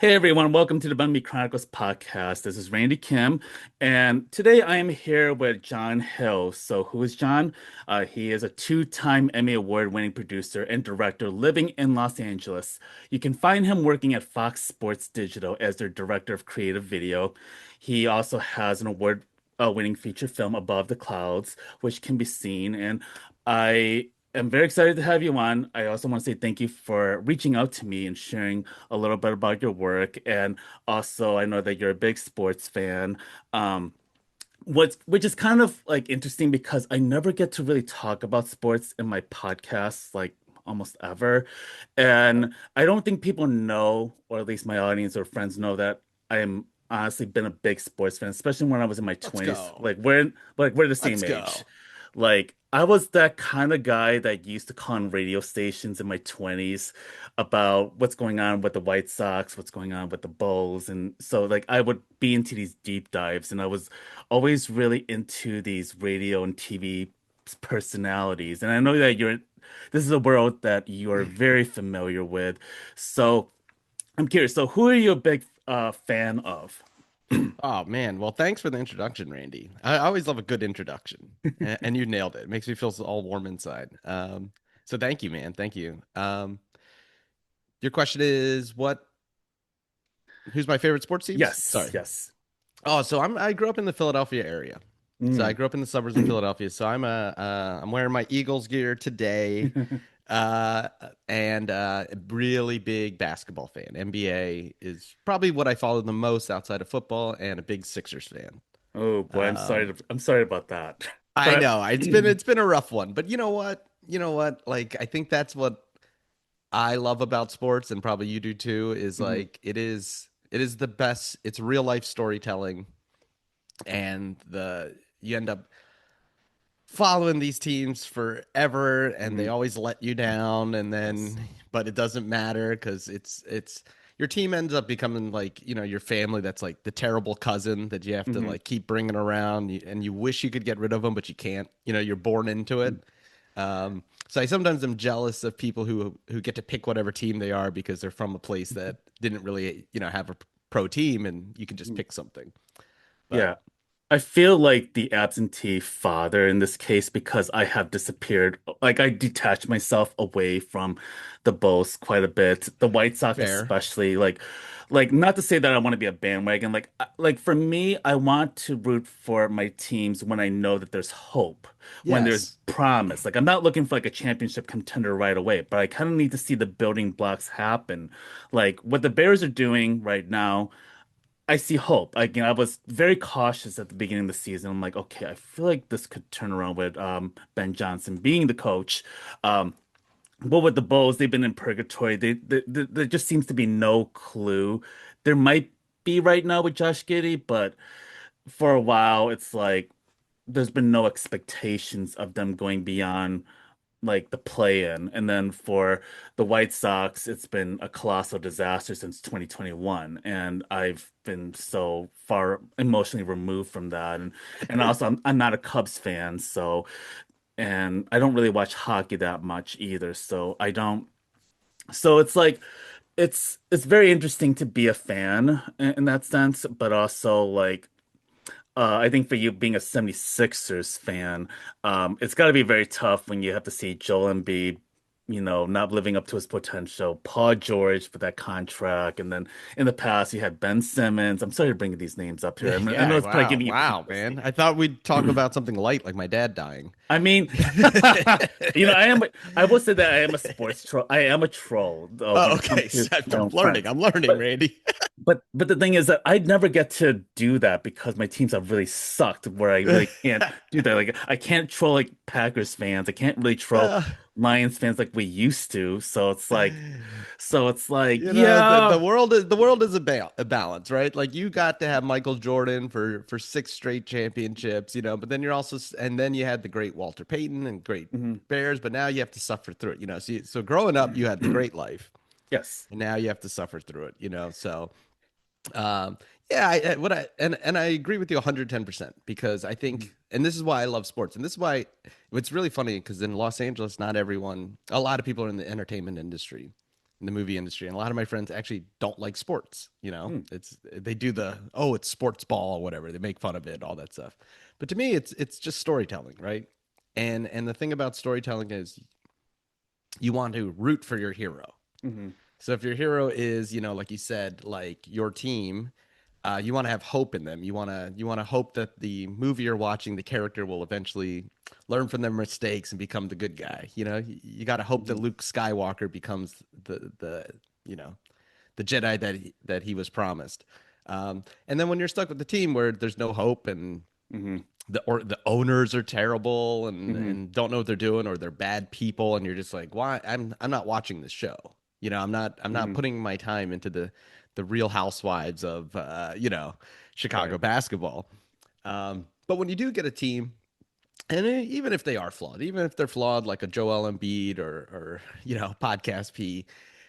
Hey everyone, welcome to the Bun Me Chronicles podcast. This is Randy Kim, and today I am here with Jon Hill. So, who is Jon? He is a two-time Emmy Award-winning producer and director living in Los Angeles. You can find him working at Fox Sports Digital as their director of creative video. He also has an award-winning feature film, Above the Clouds, which can be seen. And I am very excited to have you on. I also want to say thank you for reaching out to me and sharing a little bit about your work. And also, I know that you're a big sports fan. Um, which is kind of like interesting because I never get to really talk about sports in my podcasts, like almost ever. And I don't think people know, or at least my audience or friends know that I am honestly been a big sports fan, especially when I was in my Let's 20s. go. Like we're the Let's same age. go. Like I was that kind of guy that used to call on radio stations in my 20s about what's going on with the White Sox, what's going on with the Bulls. And so like I would be into these deep dives and I was always really into these radio and TV personalities. And I know that this is a world that you're very familiar with. So I'm curious. So who are you a big fan of? Oh man. Well, thanks for the introduction, Randy. I always love a good introduction, and you nailed it. It makes me feel all warm inside. So thank you, man. Thank you. Your question is what? Who's my favorite sports teams? Yes, Sorry. yes. Oh, so I grew up in the Philadelphia area. So I Mm. grew up in the suburbs of Philadelphia. So I'm wearing my Eagles gear today. Uh, and a really big basketball fan. NBA is probably what I follow the most outside of football, and a big Sixers fan. Oh boy, Um, I'm sorry about that. I But know it's been a rough one, but you know what? You know what? Like I think that's what I love about sports, and probably you do too. Is Mhm, like it is the best. It's real life storytelling, and the you end up following these teams forever and they mhm, always let you down and yes. then but it doesn't matter because it's your team ends up becoming like your family that's like the terrible cousin that you have to Mhm, like keep bringing around and you wish you could get rid of them but you can't, you're born into mhm, it. So I sometimes am jealous of people who get to pick whatever team they are because they're from a place that didn't really have a pro team and you can just mhm. pick something. But Yeah. I feel like the absentee father in this case because I have disappeared. Like I detached myself away from the Bulls quite a bit. The White Sox fair. especially. Like not to say that I want to be a bandwagon. Like for me, I want to root for my teams when I know that there's hope, when there's Yes. promise. Like I'm not looking for like a championship contender right away, but I kind of need to see the building blocks happen. Like what the Bears are doing right now. I see hope. I was very cautious at the beginning of the season. I'm like, okay, I feel like this could turn around with Ben Johnson being the coach. Um, but with the Bulls, they've been in purgatory. There just seems to be no clue. There might be right now with Josh Giddey, but for a while, it's like there's been no expectations of them going beyond like the play-in. And then for the White Sox, it's been a colossal disaster since 2021. And I've been so far emotionally removed from that. And also I'm not a Cubs fan, so and I don't really watch hockey that much either. So I don't so it's like it's very interesting to be a fan in that sense, but also like I think for you being a 76ers fan, it's got to be very tough when you have to see Joel Embiid, not living up to his potential. Paul George for that contract, and then in the past you had Ben Simmons. I'm sorry to bring these names up here. I know Yeah, it's probably wow, giving you wow, man. PTSD. I thought we'd talk about something light like my dad dying. I mean, I will say that I am a sports troll. I am a troll when Oh, it comes okay. to So I'm learning. friends. I'm learning, But Randy. but the thing is that I'd never get to do that because my teams have really sucked where I really can't do that. Like I can't troll like Packers fans. I can't really troll Uh, Lions fans like we used to. So it's like, the yeah. world is a balance, right? Like you got to have Michael Jordan for six straight championships, but then you're also and then you had the great Walter Payton and great Mhm. Bears, but now you have to suffer through it, So growing up, you had the great life, Yes. and now you have to suffer through it, So Um, yeah, what and I agree with you 110% because I Mhm. think, and this is why I love sports, and this is why it's really funny because in Los Angeles, not everyone, a lot of people are in the entertainment industry, in the movie industry, and a lot of my friends actually don't like sports. Mm, It's they do the oh, it's sports ball or whatever. They make fun of it, all that stuff. But to me, it's just storytelling, right? And the thing about storytelling is you want to root for your hero. hmm So if your hero is, like you said, like your team, you want to have hope in them. You want to hope that the movie you're watching, the character will eventually learn from their mistakes and become the good guy. You got to hope that hmm Luke Skywalker becomes the you know the Jedi that he was promised. And then when you're stuck with the team where there's no hope and hmm the owners are terrible and hmm and don't know what they're doing or they're bad people and you're just like, why I'm not watching this show. I'm not hmm putting my time into the Real Housewives of Chicago Right. basketball. But when you do get a team, and even if they are flawed, even if they're flawed like a Joel Embiid or Podcast P,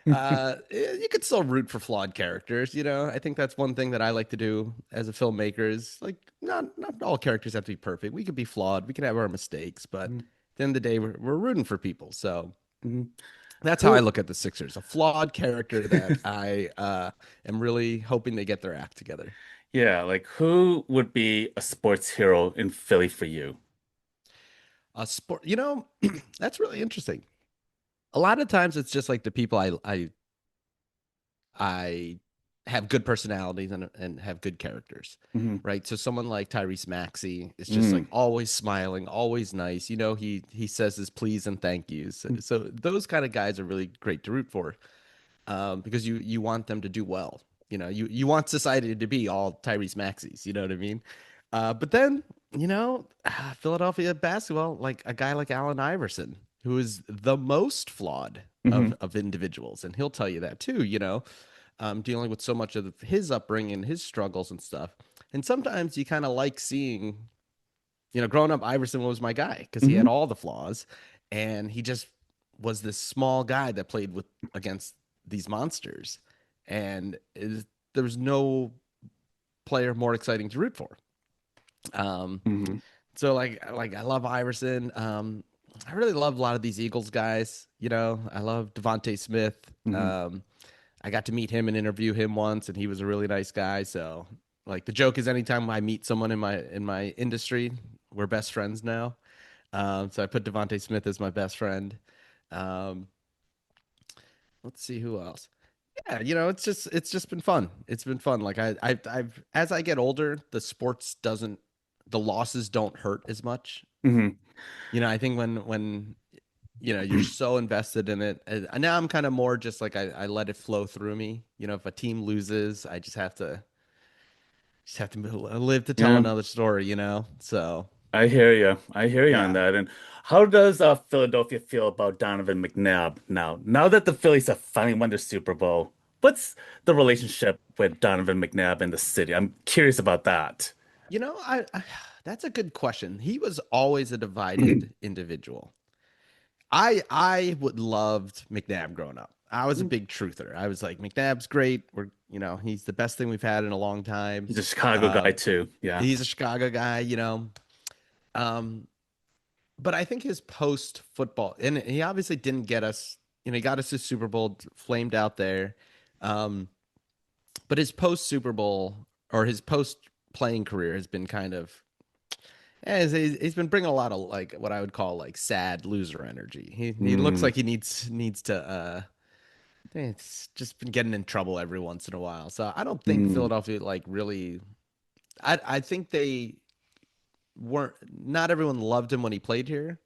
you could still root for flawed characters. I think that's one thing that I like to do as a filmmaker is like not all characters have to be perfect. We could be flawed. We can have our mistakes, but at Mhm. the end of the day, we're rooting for people. So Mhm. that's how I Who look at the Sixers, a flawed character that I am really hoping they get their act together. Yeah, like who would be a sports hero in Philly for you? A sport, that's really interesting. A lot of times it's just like the people I have good personalities and have good characters, hmm right? So someone like Tyrese Maxey is just like Mm. always smiling, always nice. He says his please and thank yous. So those kind of guys are really great to root for, because you want them to do well. You want society to be all Tyrese Maxeys. You know what I mean? But then Philadelphia basketball, like a guy like Allen Iverson, who is the most flawed hmm of individuals, and he'll tell you that too. Dealing with so much of his upbringing, his struggles and stuff. And sometimes you kind of like seeing, growing up, Iverson was my guy because he hmm had all the flaws, and he just was this small guy that played with against these monsters, and there was no player more exciting to root for. Um, hmm so like I love Iverson. I really love a lot of these Eagles guys. I love Devontae Smith. hmm Um, I got to meet him and interview him once, and he was a really nice guy. So, like, the joke is, anytime I meet someone in my industry, we're best friends now. So I put Devontae Smith as my best friend. Um, let's see who else. Yeah, it's just been fun. It's been fun. Like I've as I get older, the losses don't hurt as much. hmm I think when you're so invested in it. And now I'm kind of more just like I let it flow through me. If a team loses, I just have to live to tell Yeah, another story. So I hear you. I hear you on yeah. that. And how does Philadelphia feel about Donovan McNabb now? Now that the Phillies have finally won their Super Bowl, what's the relationship with Donovan McNabb and the city? I'm curious about that. I that's a good question. He was always a divided individual. I would loved McNabb growing up. I was a big truther. I was like, McNabb's great. He's the best thing we've had in a long time. He's a Chicago guy Um, too. Yeah. he's a Chicago guy. Um, but I think his post football, and he obviously didn't get us, he got us to Super Bowl, flamed out there. Um, but his post Super Bowl or his post playing career has been kind of, he's been bringing a lot of like what I would call like sad loser energy. He looks Mm, like he needs to it's just been getting in trouble every once in a while. So I don't think mm, Philadelphia like really. I think they weren't. Not everyone loved him when he played here,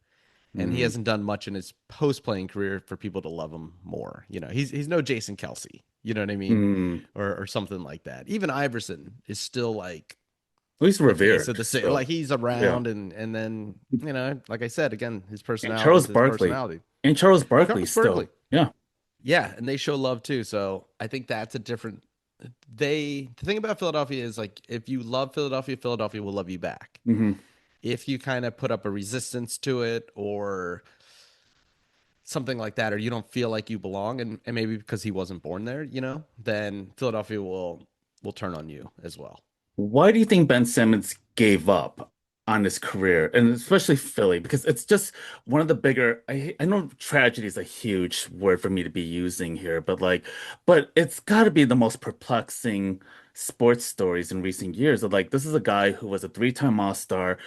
and he mm, hasn't done much in his post playing career for people to love him more. He's no Jason Kelsey. You know what I mean, mm. or something like that. Even Iverson is still like At least the face of revered the city. still. Like he's Yeah. around, and then like I said again, his And personality is Charles his Barkley. personality. And Charles Barkley Charles Berkeley. still. Yeah. Yeah, and they show love too. So I think that's a different. The thing about Philadelphia is like if you love Philadelphia, Philadelphia will love you back. hmm If you kind of put up a resistance to it or something like that, or you don't feel like you belong, and maybe because he wasn't born there, then Philadelphia will turn on you as well. Why do you think Ben Simmons gave up? on his career, and especially Philly, because it's just one of the bigger. I know tragedy is a huge word for me to be using here, but but it's got to be the most perplexing sports stories in recent years. Like, this is a guy who was a three-time All-Star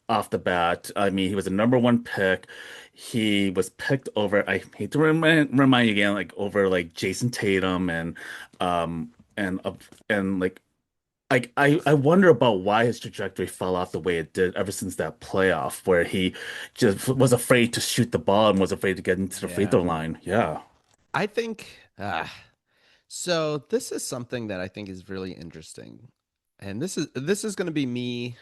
off the bat. I mean, he was a number one pick. He was picked over. I hate to remind you again, like over like Jason Tatum um and uh, and like I wonder about why his trajectory fell off the way it did ever since that playoff where he just was afraid to shoot the ball and was afraid to get into the free Yeah. throw line. Yeah. I think so this is something that I think is really interesting. And this is going to be me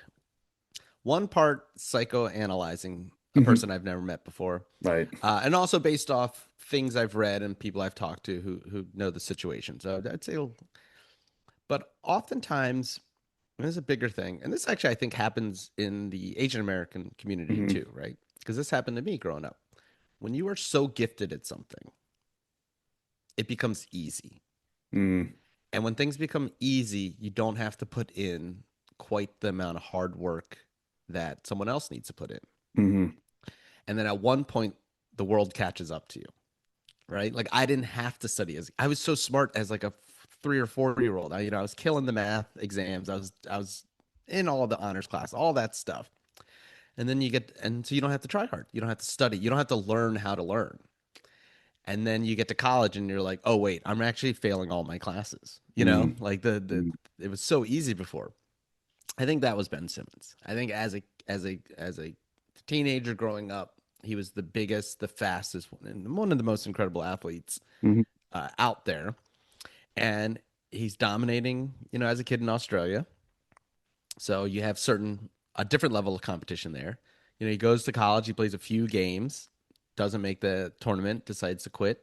one part psychoanalyzing a Hmm. person I've never met before. Right. And also based off things I've read and people I've talked to who know the situation. So I'd say, but oftentimes this is a bigger thing, and this actually I think happens in the Asian American community Hmm. too, right? Because this happened to me growing up. When you are so gifted at something, it becomes easy, Mm. and when things become easy, you don't have to put in quite the amount of hard work that someone else needs to put in. Hmm. And then at one point, the world catches up to you, right? Like I didn't have to study as I was so smart as like a 3 or 4 year old. I was killing the math exams. I was in all the honors class, all that stuff. And then and so you don't have to try hard. You don't have to study. You don't have to learn how to learn. And then you get to college and you're like, oh wait, I'm actually failing all my classes. Mm. Like the it was so easy before. I think that was Ben Simmons. I think as a teenager growing up, he was the biggest, the fastest, and one of the most incredible athletes Hmm. out there. And he's dominating, as a kid in Australia. So you have a different level of competition there. He goes to college, he plays a few games, doesn't make the tournament, decides to quit,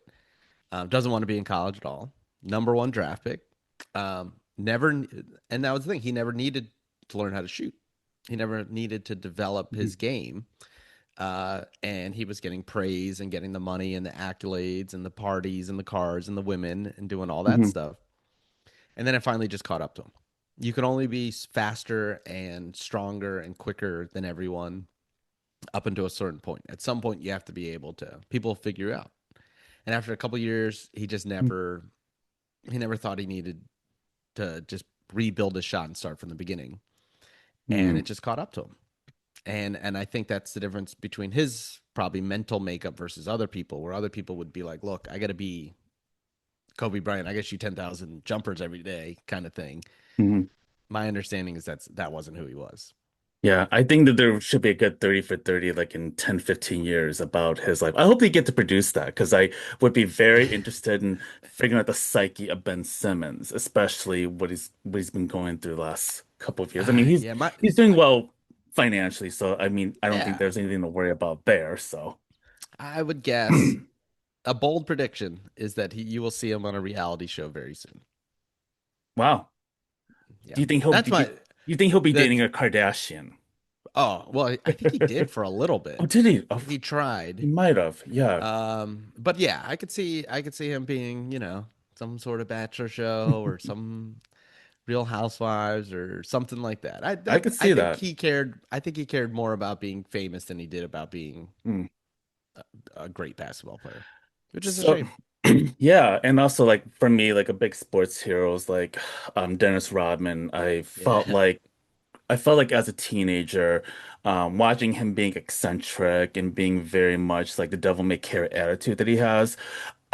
doesn't want to be in college at all. Number one draft pick. Never, and that was the thing. He never needed to learn how to shoot. He never needed to develop his game. And he was getting praise and getting the money and the accolades and the parties and the cars and the women and doing all that Hmm. stuff. And then it finally just caught up to him. You can only be faster and stronger and quicker than everyone up until a certain point. At some point, you have to be able to, people figure you out. And after a couple of years, he never thought he needed to just rebuild his shot and start from the beginning. And it Hmm. just caught up to him. And I think that's the difference between his probably mental makeup versus other people, where other people would be like, look, I got to be Kobe Bryant. I got to shoot 10,000 jumpers every day kind of thing. Hmm. My understanding is that wasn't who he was. Yeah, I think that there should be a good 30 for 30 like in 10, 15 years about his life. I hope they get to produce that because I would be very interested in figuring out the psyche of Ben Simmons, especially what he's been going through the last couple of years. I mean, he's Yeah, he's doing well financially, so I mean, I don't think yeah. there's anything to worry about there. So, I would guess a bold prediction is that you will see him on a reality show very soon. wow. Yeah, Do you think he'll that's be do my you think he'll be dating that. a Kardashian? Oh well, I think he did for a little bit. Oh, did he? I Oh, think he he tried. might have. Yeah. But yeah, I could see him being, some sort of bachelor show or some Real Housewives or something like that. I I that could I see think that. he cared. I think he cared more about being famous than he did about being Hmm. a great basketball player, which is a So shame. yeah, and also like for me, like a big sports heroes like Dennis Rodman, Yeah. I felt like as a teenager, watching him being eccentric and being very much like the devil may care attitude that he has,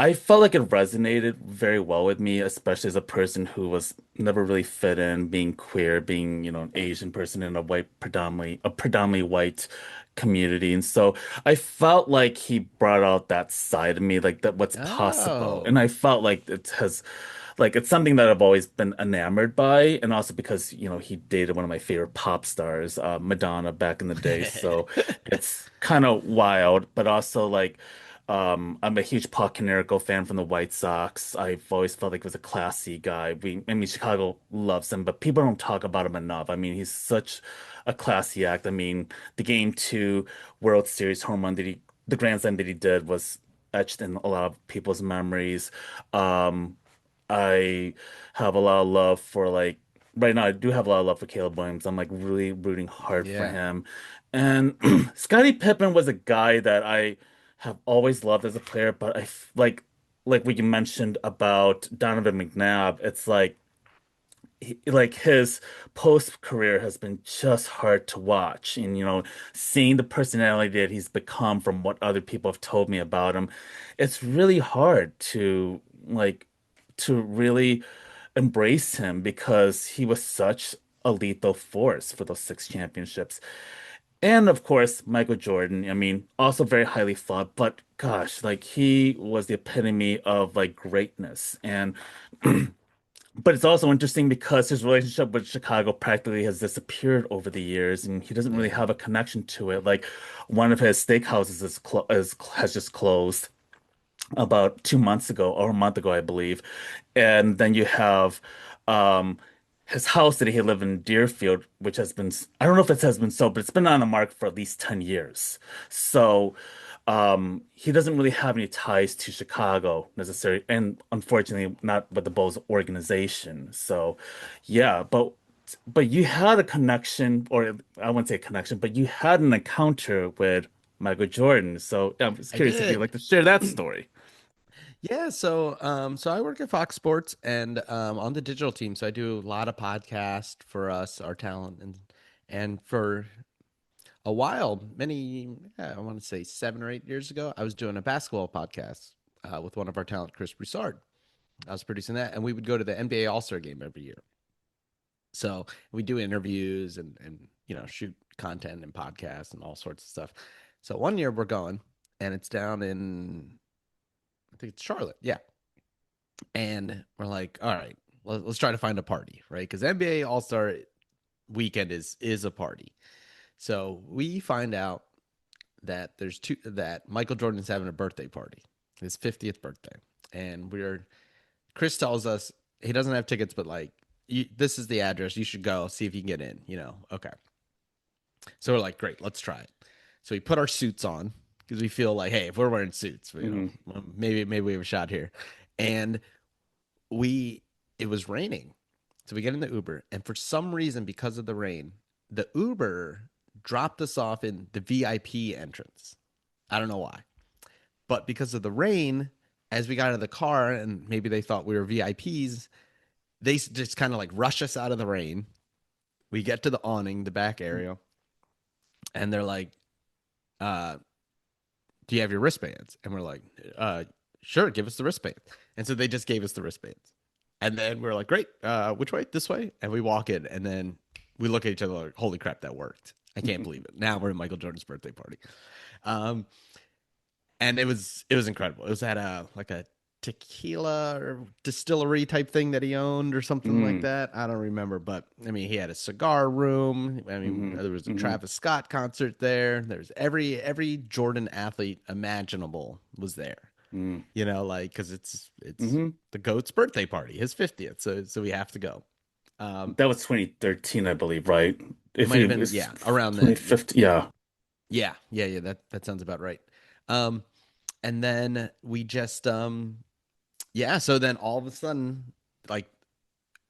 I felt like it resonated very well with me, especially as a person who was never really fit in, being queer, being, an Asian person in a predominantly white community. And so I felt like he brought out that side of me, like that what's possible. And Oh. I felt like it's something that I've always been enamored by, and also because, he dated one of my favorite pop stars, Madonna back in the day. So it's kind of wild, but also like I'm a huge Paul Konerko fan from the White Sox. I've always felt like he was a classy guy. I mean, Chicago loves him, but people don't talk about him enough. I mean, he's such a classy act. I mean, the Game 2 World Series home run the grand slam that he did was etched in a lot of people's memories. Um, I have a lot of love for like right now I do have a lot of love for Caleb Williams. I'm like really rooting hard for Yeah. him. And Scottie Pippen was a guy that I have always loved as a player, but like what you mentioned about Donovan McNabb, it's like his post career has been just hard to watch. And seeing the personality that he's become from what other people have told me about him, it's really hard to really embrace him because he was such a lethal force for those six championships. And of course, Michael Jordan, I mean, also very highly thought, but gosh, like he was the epitome of like greatness. And but it's also interesting because his relationship with Chicago practically has disappeared over the years, and he doesn't really Yeah. have a connection to it. Like one of his steakhouses has just closed about 2 months ago or a month ago, I believe. And then you have um his house that he lived in Deerfield, which has been I don't know if it has been sold, but it's been on the market for at least 10 years. So he doesn't really have any ties to Chicago necessarily, and unfortunately not with the Bulls organization. So yeah, but you had a connection, or I wouldn't say a connection, but you had an encounter with Michael Jordan. So yeah, I'm just I curious if you'd did. like to share that story. Yeah, so I work at Fox Sports and on the digital team, so I do a lot of podcasts for us, our talent, and for a while, many yeah, I want to say 7 or 8 years ago, I was doing a basketball podcast with one of our talent, Chris Broussard. I was producing that, and we would go to the NBA All Star Game every year. So we do interviews and shoot content and podcasts and all sorts of stuff. So one year we're going, and it's down in I think it's Charlotte, yeah. And we're like, all right, let's try to find a party, right? Because NBA All Star Weekend is a party. So we find out that Michael Jordan's having a birthday party, his 50th birthday, and Chris tells us he doesn't have tickets, but like this is the address. You should go see if you can get in. Okay. So we're like, great, let's try it. So we put our suits on because we feel like, hey, if we're wearing suits, Hmm. well, maybe we have a shot here. And we it was raining, so we get in the Uber, and for some reason, because of the rain, the Uber dropped us off in the VIP entrance. I don't know why, but because of the rain, as we got out of the car, and maybe they thought we were VIPs, they just kind of like rush us out of the rain. We get to the awning, the back area, and they're like, uh, "Do you have your wristbands?" And we're like, "Sure, give us the wristbands." And so they just gave us the wristbands. And then we're like, great, which way? This way? And we walk in, and then we look at each other like, holy crap, that worked. I can't believe it. Now we're at Michael Jordan's birthday party. Um, and it was incredible. It was at a tequila or distillery type thing that he owned or something like Hmm. that. I don't remember, but I mean, he had a cigar room. I mean, Hmm. there was a Hmm. Travis Scott concert there. There's every Jordan athlete imaginable was there. Hmm. Like because it's Hmm. the goat's birthday party, his 50th, so we have to go. That was 2013, I believe, right? It If might have it been, was yeah, around then. 2015, yeah. Yeah. That sounds about right. Um, and then we just yeah. So then all of a sudden, like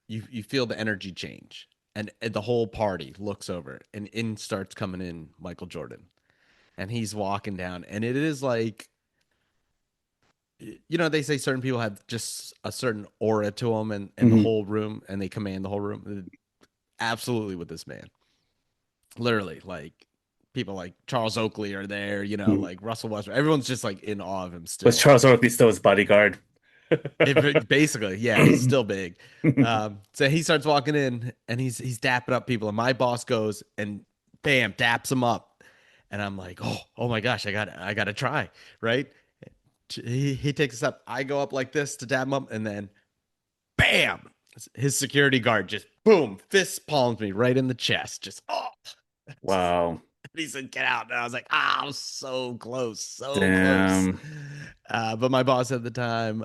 you feel the energy change, and the whole party looks over, and in starts coming in Michael Jordan, and he's walking down, and it is like they say certain people have just a certain aura to them, and the Hmm. whole room, and they command the whole room. Absolutely with this man, literally, like people like Charles Oakley are there, Hmm. like Russell Westbrook. Everyone's just like in awe of him Was still. Charles Oakley still his bodyguard? Basically, yeah, he's still big. So he starts walking in, and he's dapping up people, and my boss goes and bam, daps him up, and I'm like, oh my gosh, I gotta try, right? He takes us up. I go up like this to dap him up, and then bam, his security guard just boom, fist palms me right in the chest, just just Wow. he said, "Get out!" And I was like, "Ah, I'm so close, so close." Damn. But my boss at the time,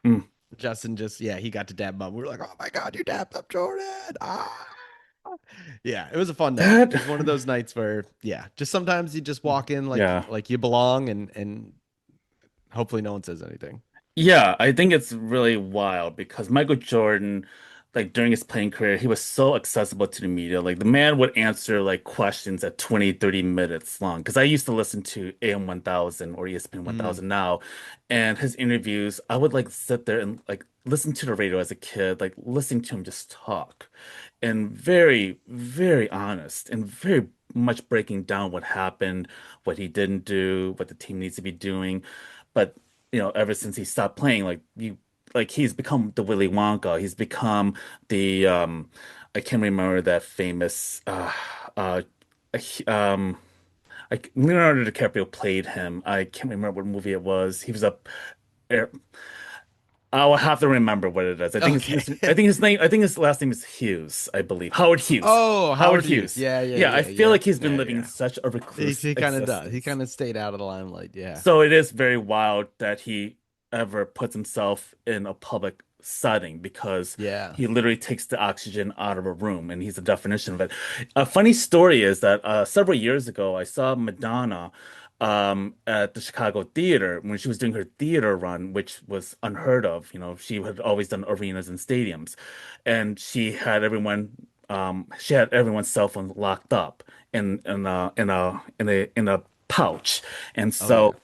Mm. Justin, just yeah, he got to dab him up. We were like, "Oh my god, you dabbed up Jordan!" Ah, yeah, it was a fun night. That, It was one of those nights where, yeah, just sometimes you just walk in like yeah. you belong, and hopefully no one says anything. Yeah, I think it's really wild because Michael Jordan. like during his playing career, he was so accessible to the media. Like the man would answer like questions at 20, 30 minutes long. Because I used to listen to AM 1000 or ESPN Mm. 1000 now, and his interviews, I would like sit there and like listen to the radio as a kid, like listening to him just talk, and very, very honest and very much breaking down what happened, what he didn't do, what the team needs to be doing. But ever since he stopped playing, like he's become the Willy Wonka. He's become the I can't remember that famous uh um Leonardo DiCaprio played him. I can't remember what movie it was. He was a I'll have to remember what it is. Okay. I think his last name is Hughes, I believe. Howard Hughes. Oh, Howard Howard Hughes. Hughes. Yeah, yeah, Yeah, I yeah, feel yeah, like he's been yeah, living in yeah. such a He, recluse he kind of does. He existence. kind of stayed out of the limelight. Yeah. So it is very wild that he ever puts himself in a public setting because Yeah. he literally takes the oxygen out of a room, and he's the definition of it. A funny story is that several years ago, I saw Madonna at the Chicago Theater when she was doing her theater run, which was unheard of. She had always done arenas and stadiums, and she had everyone's cell phones locked up in a pouch. And Oh yeah. so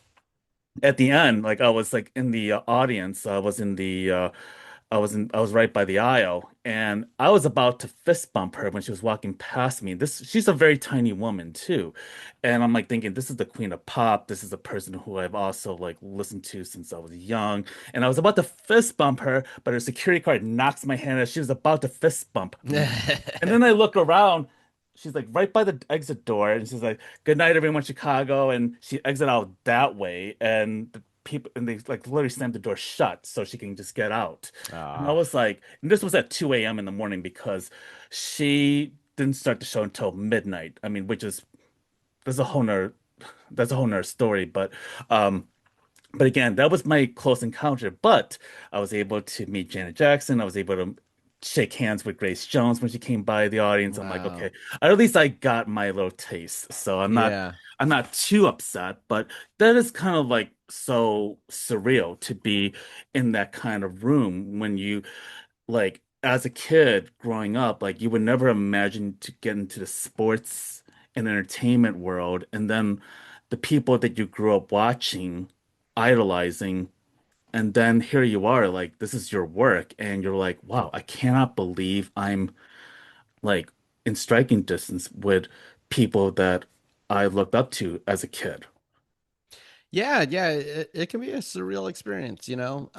at the end, like I was like in the audience, I was in the I was right by the aisle, and I was about to fist bump her when she was walking past me. She's a very tiny woman too. And I'm like thinking, this is the queen of pop. This is a person who I've also like listened to since I was young. And I was about to fist bump her, but her security guard knocks my hand as she was about to fist bump me. And then I look around. She's like right by the exit door, and she's like, "Good night, everyone, Chicago." And she exit out that way, and the people and they like literally slammed the door shut so she can just get out. And I Ah, was like, and this was at 2 a.m. in the morning because she didn't start the show until midnight. I mean, which is there's a whole nother that's a whole nother story, um but again, that was my close encounter. But I was able to meet Janet Jackson. I was able to shake hands with Grace Jones when she came by the audience. I'm like, wow. okay, at least I got my little taste. So Yeah. I'm not too upset, but that is kind of like so surreal to be in that kind of room when you like as a kid growing up, like you would never imagine to get into the sports and entertainment world, and then the people that you grew up watching, idolizing, and then here you are, like this is your work, and you're like, wow, I cannot believe I'm like in striking distance with people that I looked up to as a kid. Yeah, yeah, it can be a surreal experience, you know.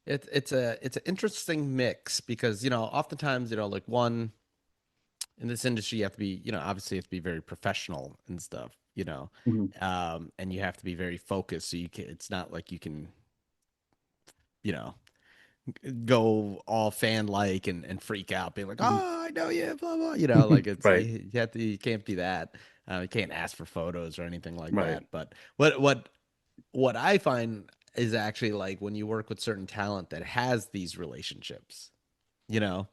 It's an interesting mix because, oftentimes, like one in this industry you have to be, obviously you have to be very professional and stuff, Mhm. and you have to be very focused so it's not like you can, you know, go all fan like and freak out, being like, Mhm. "Oh, I know you," blah blah. Like Right, you can't do that. You can't ask for photos or anything like right. that. But what I find is actually like when you work with certain talent that has these relationships, you know.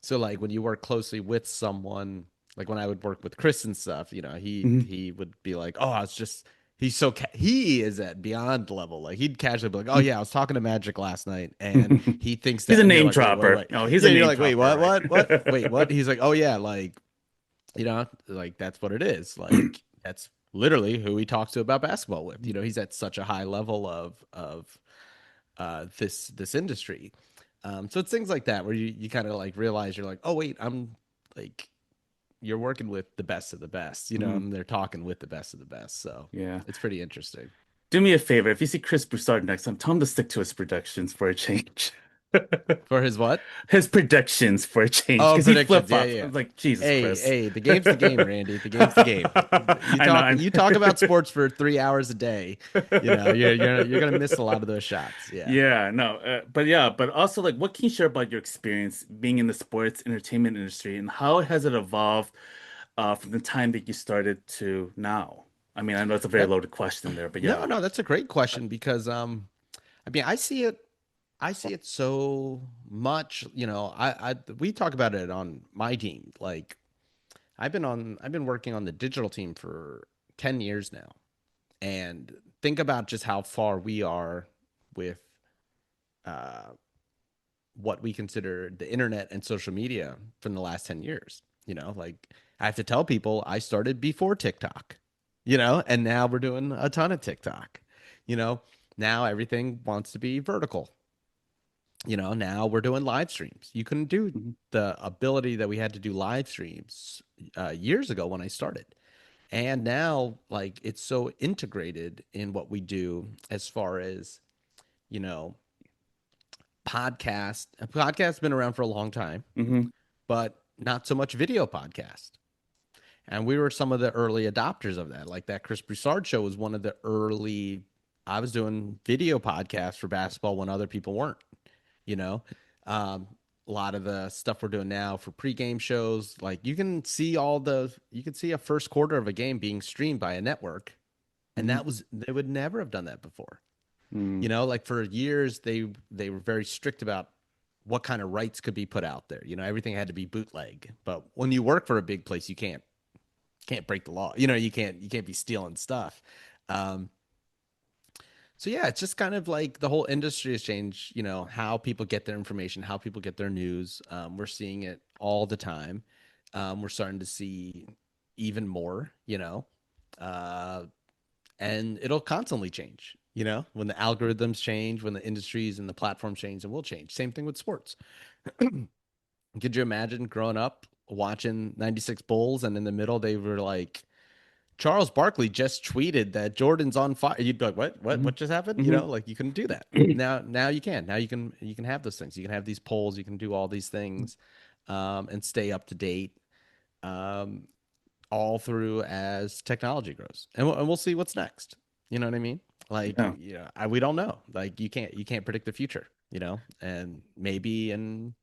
So like when you work closely with someone, like when I would work with Chris and stuff, Mhm. he would be like, "Oh, it's just." He is at beyond level. Like he'd casually be like, "Oh yeah, I was talking to Magic last night, and he thinks He's that." a And you're name like, "Wait, wait, dropper. wait." Oh, he's a Yeah, and you're name like, "Wait, dropper, what, right? what? Wait, what?" He's like, "Oh yeah, like like that's what it is. Like that's literally who he talks to about basketball with. He's at such a high level of this industry. So it's things like that where you kind of like realize you're like, oh wait, I'm like you're working with the best of the best, Mhm. and they're talking with the best of the best. So Yeah. it's pretty interesting. Do me a favor. If you see Chris Broussard next time, tell him to stick to his predictions for a change. For his what? His predictions for a change, Oh, because he predictions. Yeah, flip-flops. yeah. I'm like, Jesus, Hey, Chris. hey, the game's the game, Randy. The game's the game. You I know. talk you talk about sports for 3 hours a day. You're gonna miss a lot of those shots. Yeah. Yeah, no, but yeah, but also like, what can you share about your experience being in the sports entertainment industry, and how has it evolved from the time that you started to now? I mean, I know it's a very That loaded question there, but No, yeah. no, that's a great question because I mean I see it so much, we talk about it on my team. Like I've been working on the digital team for 10 years now. And think about just how far we are with uh what we consider the internet and social media from the last 10 years. Like I have to tell people I started before TikTok, and now we're doing a ton of TikTok. You know, now everything wants to be vertical. Now we're doing live streams. You couldn't do Mhm. the ability that we had to do live streams years ago when I started. And now, like, it's so integrated in what we do as far as, you know, podcast. A podcast's been around for a long time, Mhm. but not so much video podcast. And we were some of the early adopters of that. Like that Chris Broussard show was one of the early. I was doing video podcasts for basketball when other people weren't. You know, um, a lot of the stuff we're doing now for pregame shows, like you can see a first quarter of a game being streamed by a network, and Mhm. they would never have done that before. Mhm. Like for years they were very strict about what kind of rights could be put out there. Everything had to be bootleg. But when you work for a big place, you can't break the law. You can't be stealing stuff. Um, so yeah, it's just kind of like the whole industry has changed. How people get their information, how people get their news. We're seeing it all the time. We're starting to see even more. Uh, and it'll constantly change. When the algorithms change, when the industries and the platforms change, it will change. Same thing with sports. Could you imagine growing up watching 96 Bulls and in the middle they were like, Charles Barkley just tweeted that Jordan's on fire. You'd be like, what? What? Mhm. What just happened? Mhm. Like you couldn't do that. Now you can. Now you can have those things. You can have these polls. You can do all these things, and stay up to date, um, all through as technology grows. And we'll see what's next. You know what I mean? Like, Yeah. we don't know. Like you can't predict the future. And maybe in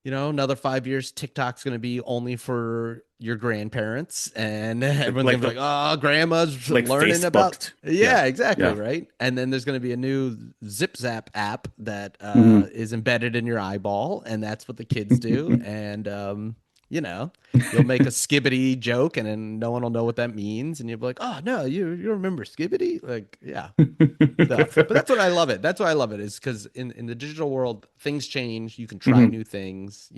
another 5 years, TikTok's going to be only for your grandparents, and Like everyone's like going to be the like, "Oh, grandma's like learning about." Facebook. Yeah. Yeah, exactly, Yeah. right. And then there's going to be a new Zip Zap app that Mhm. is embedded in your eyeball, and that's what the kids do. And you know, you'll make a skibbity joke, and then no one will know what that means, and you'll be like, "Oh no, you remember skibbity?" Like, yeah, stuff. But that's what I love it. That's why I love it is because in the digital world, things change. You can try Mhm. new things.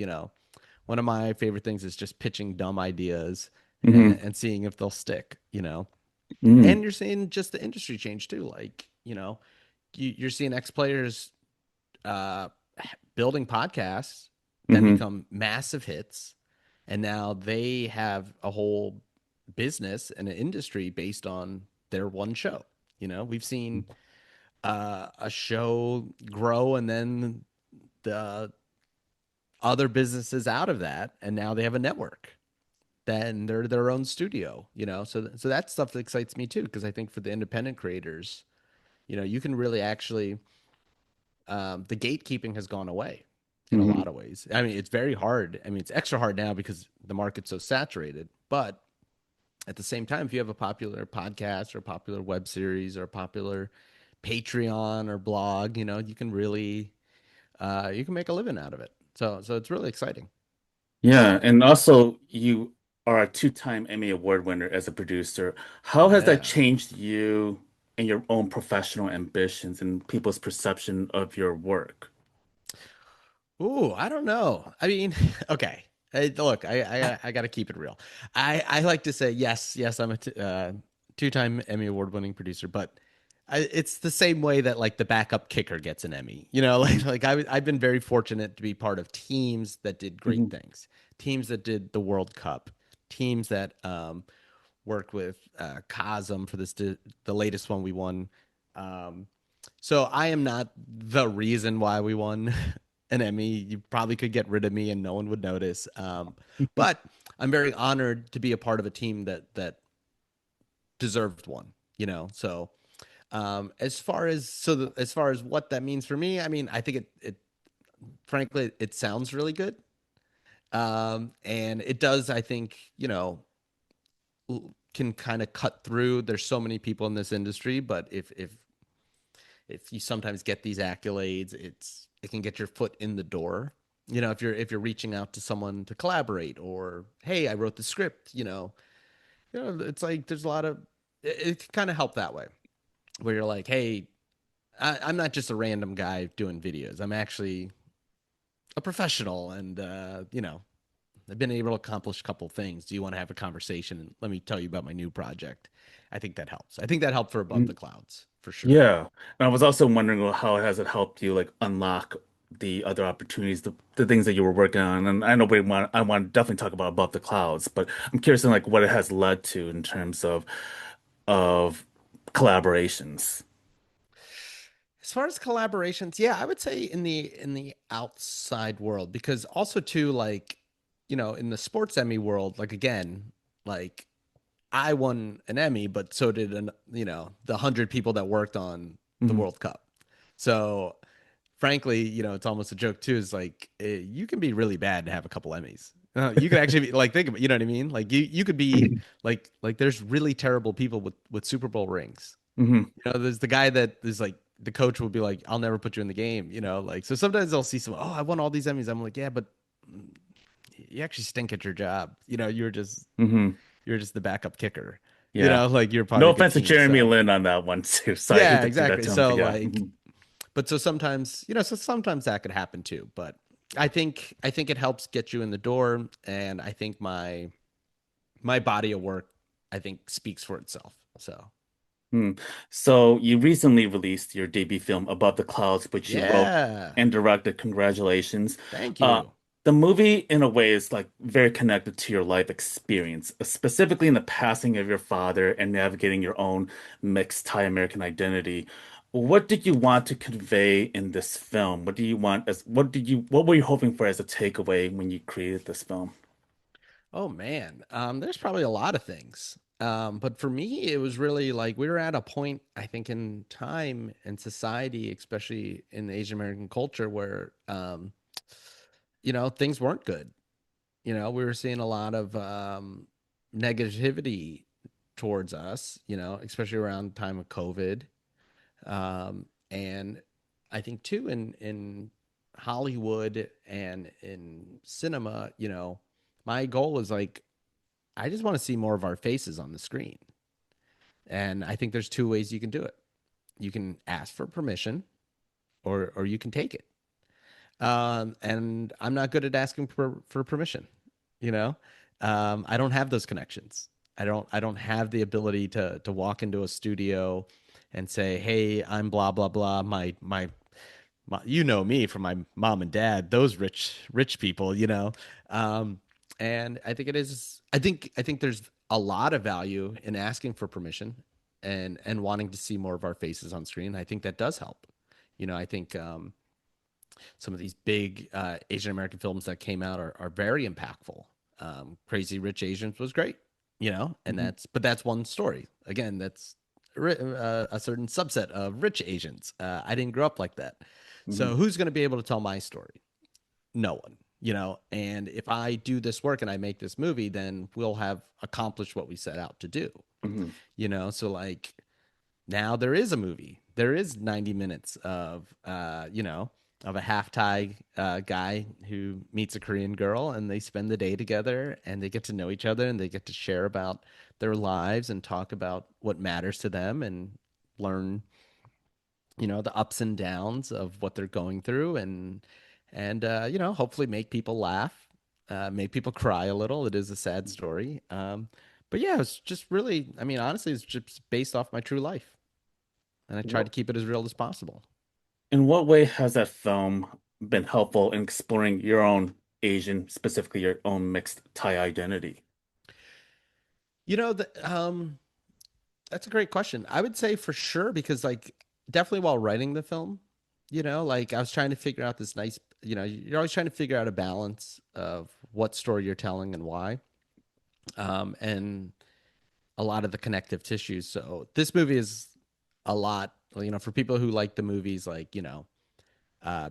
One of my favorite things is just pitching dumb ideas and, Mhm. and seeing if they'll stick. Mhm. And you're seeing just the industry change too. Like, you're seeing ex players uh, building podcasts that Mhm. become massive hits, and now they have a whole business and an industry based on their one show. We've seen a show grow and then the other businesses out of that, and now they have a network. Then they're their own studio, so that's stuff that excites me too, because I think for the independent creators, you can really actually the gatekeeping has gone away in a Mhm. lot of ways. I mean, it's very hard. I mean, it's extra hard now because the market's so saturated. But at the same time, if you have a popular podcast or a popular web series or a popular Patreon or blog, you can really you can make a living out of it. So it's really exciting. Yeah, and also you are a two-time Emmy Award winner as a producer. How has that Yeah. changed you and your own professional ambitions and people's perception of your work? Ooh, I don't know. I mean, okay. Hey, look, I got to keep it real. I like to say yes, yes. I'm a two-time Emmy award-winning producer, but it's the same way that like the backup kicker gets an Emmy. I've been very fortunate to be part of teams that did great Hmm. things, teams that did the World Cup, teams that worked with Cosm for the latest one we won. Um, so I am not the reason why we won an Emmy. You probably could get rid of me and no one would notice. But I'm very honored to be a part of a team that deserved one. So as far as what that means for me, I mean, I think it frankly it sounds really good. And it does, I think, can kind of cut through. There's so many people in this industry, but if you sometimes get these accolades, it can get your foot in the door. If you're reaching out to someone to collaborate, or hey, I wrote the script. It's like there's a lot of it can kind of help that way, where you're like, hey, I'm not just a random guy doing videos. I'm actually a professional, and I've been able to accomplish a couple things. Do you want to have a conversation? And let me tell you about my new project. I think that helps. I think that helped for Above the Clouds for sure. Yeah. And I was also wondering, well, how has it helped you like unlock the other opportunities, the things that you were working on? And I know I want to definitely talk about Above the Clouds, but I'm curious in like what it has led to in terms of collaborations. As far as collaborations, yeah, I would say in the outside world, because also too, like, in the sports Emmy world, like, again, like, I won an Emmy, but so did the 100 people that worked on the Hmm. World Cup. So frankly, it's almost a joke too. Is like, you can be really bad to have a couple Emmys. You could actually be, like, think about, you know what I mean? Like, you could be like there's really terrible people with Super Bowl rings. Hmm. There's the guy that is like, the coach will be like, I'll never put you in the game. Like, so sometimes I'll see someone, oh, I won all these Emmys. I'm like, yeah, but you actually stink at your job. Hmm. You're just the backup kicker. Yeah. Like, you're part No of a good offense to team. Jeremy So Lin on that one too. Sorry, I hate yeah, to do that exactly. to him, So but yeah. like, but so sometimes, so sometimes that could happen too. But I think it helps get you in the door, and I think my body of work, I think, speaks for itself. So Hmm. So you recently released your debut film, Above the Clouds, which you wrote yeah, and directed. Congratulations. thank Uh, you. the movie, in a way, is like very connected to your life experience, specifically in the passing of your father and navigating your own mixed Thai American identity. What did you want to convey in this film? What were you hoping for as a takeaway when you created this film? Oh man, there's probably a lot of things. But for me, it was really like, we were at a point, I think, in time and society, especially in the Asian American culture, where things weren't good. We were seeing a lot of negativity towards us, especially around the time of COVID. And I think too, in Hollywood and in cinema, my goal is like, I just want to see more of our faces on the screen. And I think there's two ways you can do it. You can ask for permission, or you can take it. And I'm not good at asking for permission. You know, I don't have those connections. I don't have the ability to walk into a studio and say, "Hey, I'm blah blah blah. You know me from my mom and dad, those rich people. And I think it is. I think there's a lot of value in asking for permission and wanting to see more of our faces on screen. I think that does help. I think some of these big Asian American films that came out are very impactful. Crazy Rich Asians was great, and Mhm. that's one story. Again, that's a certain subset of rich Asians. I didn't grow up like that. Mhm. So who's going to be able to tell my story? No one, and if I do this work and I make this movie, then we'll have accomplished what we set out to do. Mhm. So like, now there is a movie. There is 90 minutes of a half Thai guy who meets a Korean girl, and they spend the day together, and they get to know each other, and they get to share about their lives and talk about what matters to them, and learn, the ups and downs of what they're going through, and hopefully make people laugh, make people cry a little. It is a sad story. But yeah, it's just really, I mean, honestly, it's just based off my true life, and I try What, to keep it as real as possible. in what way has that film been helpful in exploring your own Asian, specifically your own mixed Thai identity? You know, that's a great question. I would say for sure, because like, definitely while writing the film, like, I was trying to figure out this nice, you're always trying to figure out a balance of what story you're telling and why, and a lot of the connective tissues. So this movie is a lot, for people who like the movies, like,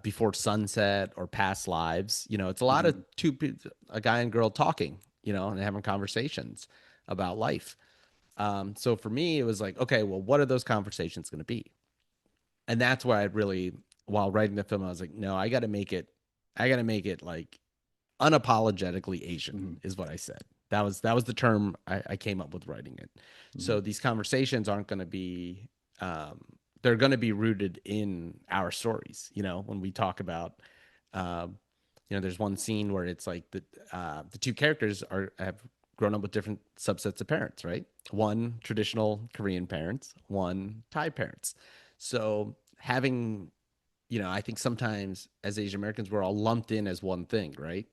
Before Sunset or Past Lives. It's a lot of Mhm. a guy and girl talking, and having conversations about life. So for me, it was like, okay, well, what are those conversations going to be? And that's where I really, while writing the film, I was like, no, I got to make it like unapologetically Asian, Mhm. is what I said. That was the term I came up with writing it. So Mhm. these conversations aren't going to be um, they're going to be rooted in our stories. When we talk about, um, there's one scene where it's like the two characters have grown up with different subsets of parents, right? One traditional Korean parents, one Thai parents. So having, I think sometimes as Asian Americans, we're all lumped in as one thing, right?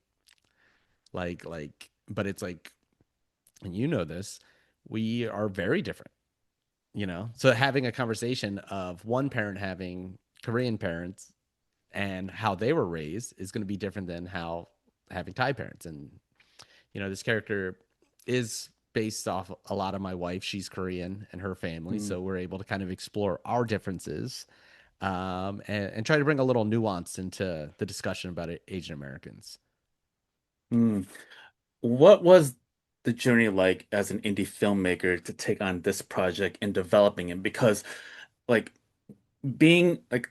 But it's like, and you know this, we are very different, So having a conversation of one parent having Korean parents and how they were raised is going to be different than how having Thai parents. And, this character is based off a lot of my wife. She's Korean and her family. Mm, So we're able to kind of explore our differences, and try to bring a little nuance into the discussion about Asian Americans. mm. What was the journey like as an indie filmmaker to take on this project and developing it? Because like being like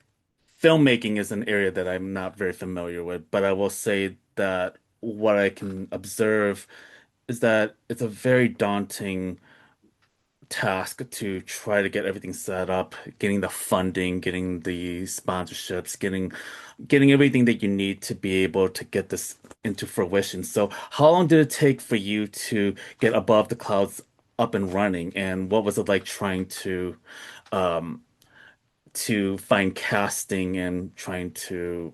filmmaking is an area that I'm not very familiar with, but I will say that what I can observe is that it's a very daunting task to try to get everything set up, getting the funding, getting the sponsorships, getting everything that you need to be able to get this into fruition. So, how long did it take for you to get above the clouds up and running? And what was it like trying um to find casting and trying to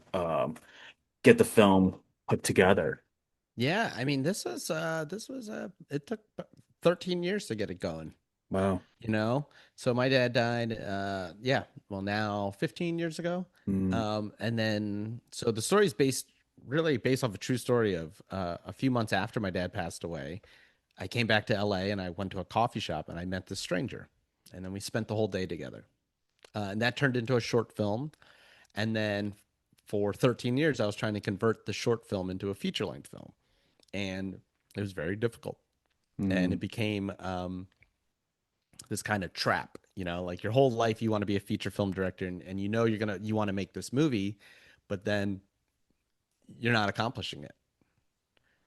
get the film put together? Yeah, I mean, it took 13 years to get it going, Wow. you know? So my dad died, yeah, well, now 15 years ago. Mm, And then, so the story is really based off a true story of a few months after my dad passed away. I came back to LA and I went to a coffee shop and I met this stranger. And then we spent the whole day together. And that turned into a short film. And then for 13 years, I was trying to convert the short film into a feature length film. And it was very difficult. And it mm, became this kind of trap, like your whole life you want to be a feature film director, and you want to make this movie, but then you're not accomplishing it.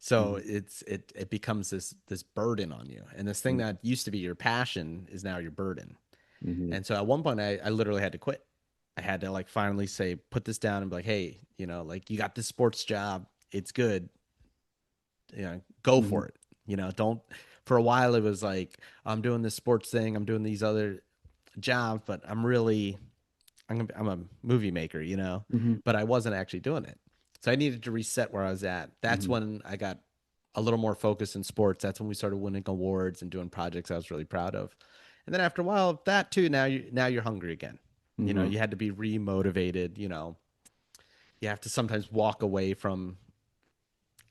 So mm, it becomes this burden on you. And this thing mm, that used to be your passion is now your burden. mm, And so at one point I literally had to quit. I had to like finally say, put this down and be like, hey, like you got this sports job. It's good. Go mm, for it. Don't, for a while it was like, I'm doing this sports thing, I'm doing these other jobs, but I'm a movie maker, mm, but I wasn't actually doing it. So I needed to reset where I was at. That's mm, when I got a little more focused in sports. That's when we started winning awards and doing projects I was really proud of. And then after a while of that too, now you're hungry again. mm. You had to be remotivated, you have to sometimes walk away from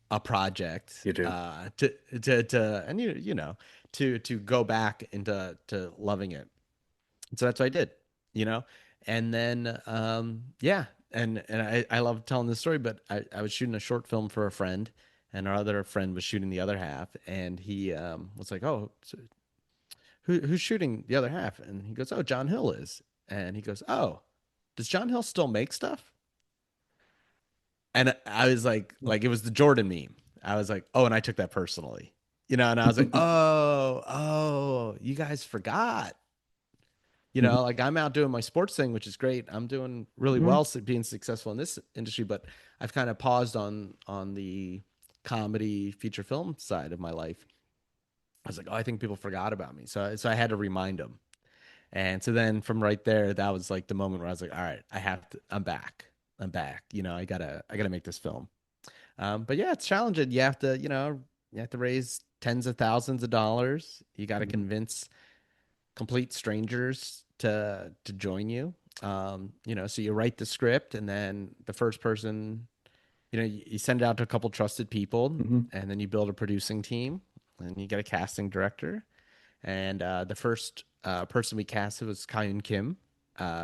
a project You do. to and to go back into to loving it. So that's what I did, you know. And then yeah, and I love telling this story, but I was shooting a short film for a friend, and our other friend was shooting the other half, and he was like, "Oh, so who's shooting the other half?" And he goes, "Oh, Jon Hill is." And he goes, "Oh, does Jon Hill still make stuff?" And I was like it was the Jordan meme. I was like, "Oh," and I took that personally. And I was like, "Oh, you guys forgot." Like I'm out doing my sports thing, which is great. I'm doing really Mhm, well, being successful in this industry, but I've kind of paused on the comedy feature film side of my life. I was like, "Oh, I think people forgot about me." So I had to remind them. And so then from right there, that was like the moment where I was like, "All right, I'm back. I'm back. I gotta make this film." But yeah, it's challenging. You have to raise tens of thousands of dollars. You got to mhm, convince complete strangers to join you. So you write the script, and then the first person, you send it out to a couple trusted people, mhm, and then you build a producing team, and you get a casting director. And the first person we casted was Kyun Kim,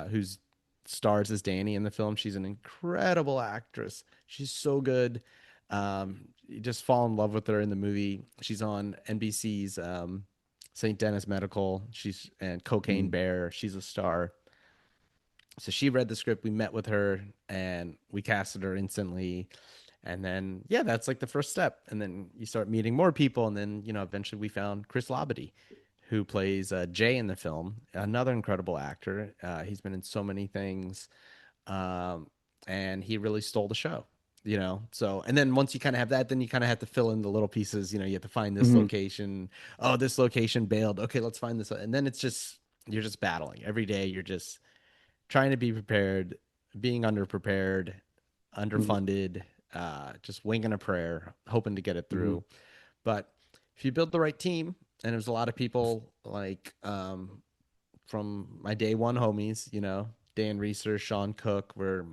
who's stars as Danny in the film. She's an incredible actress. She's so good. You just fall in love with her in the movie. She's on NBC's St. Dennis Medical. She's and Cocaine mhm, Bear. She's a star. So she read the script. We met with her and we casted her instantly. And then yeah, that's like the first step. And then you start meeting more people. And then eventually we found Chris Labadie, who plays Jay in the film, another incredible actor. He's been in so many things, um, and he really stole the show. So and then once you kind of have that, then you kind of have to fill in the little pieces. You have to find this Hmm. location. Oh, this location bailed. Okay, let's find this, and then it's just you're just battling every day. You're just trying to be prepared, being underprepared, underfunded, just winging a prayer, hoping to get it Hmm. through. But if you build the right team, and there's a lot of people like from my day one homies, Dan Reeser, Sean Cook were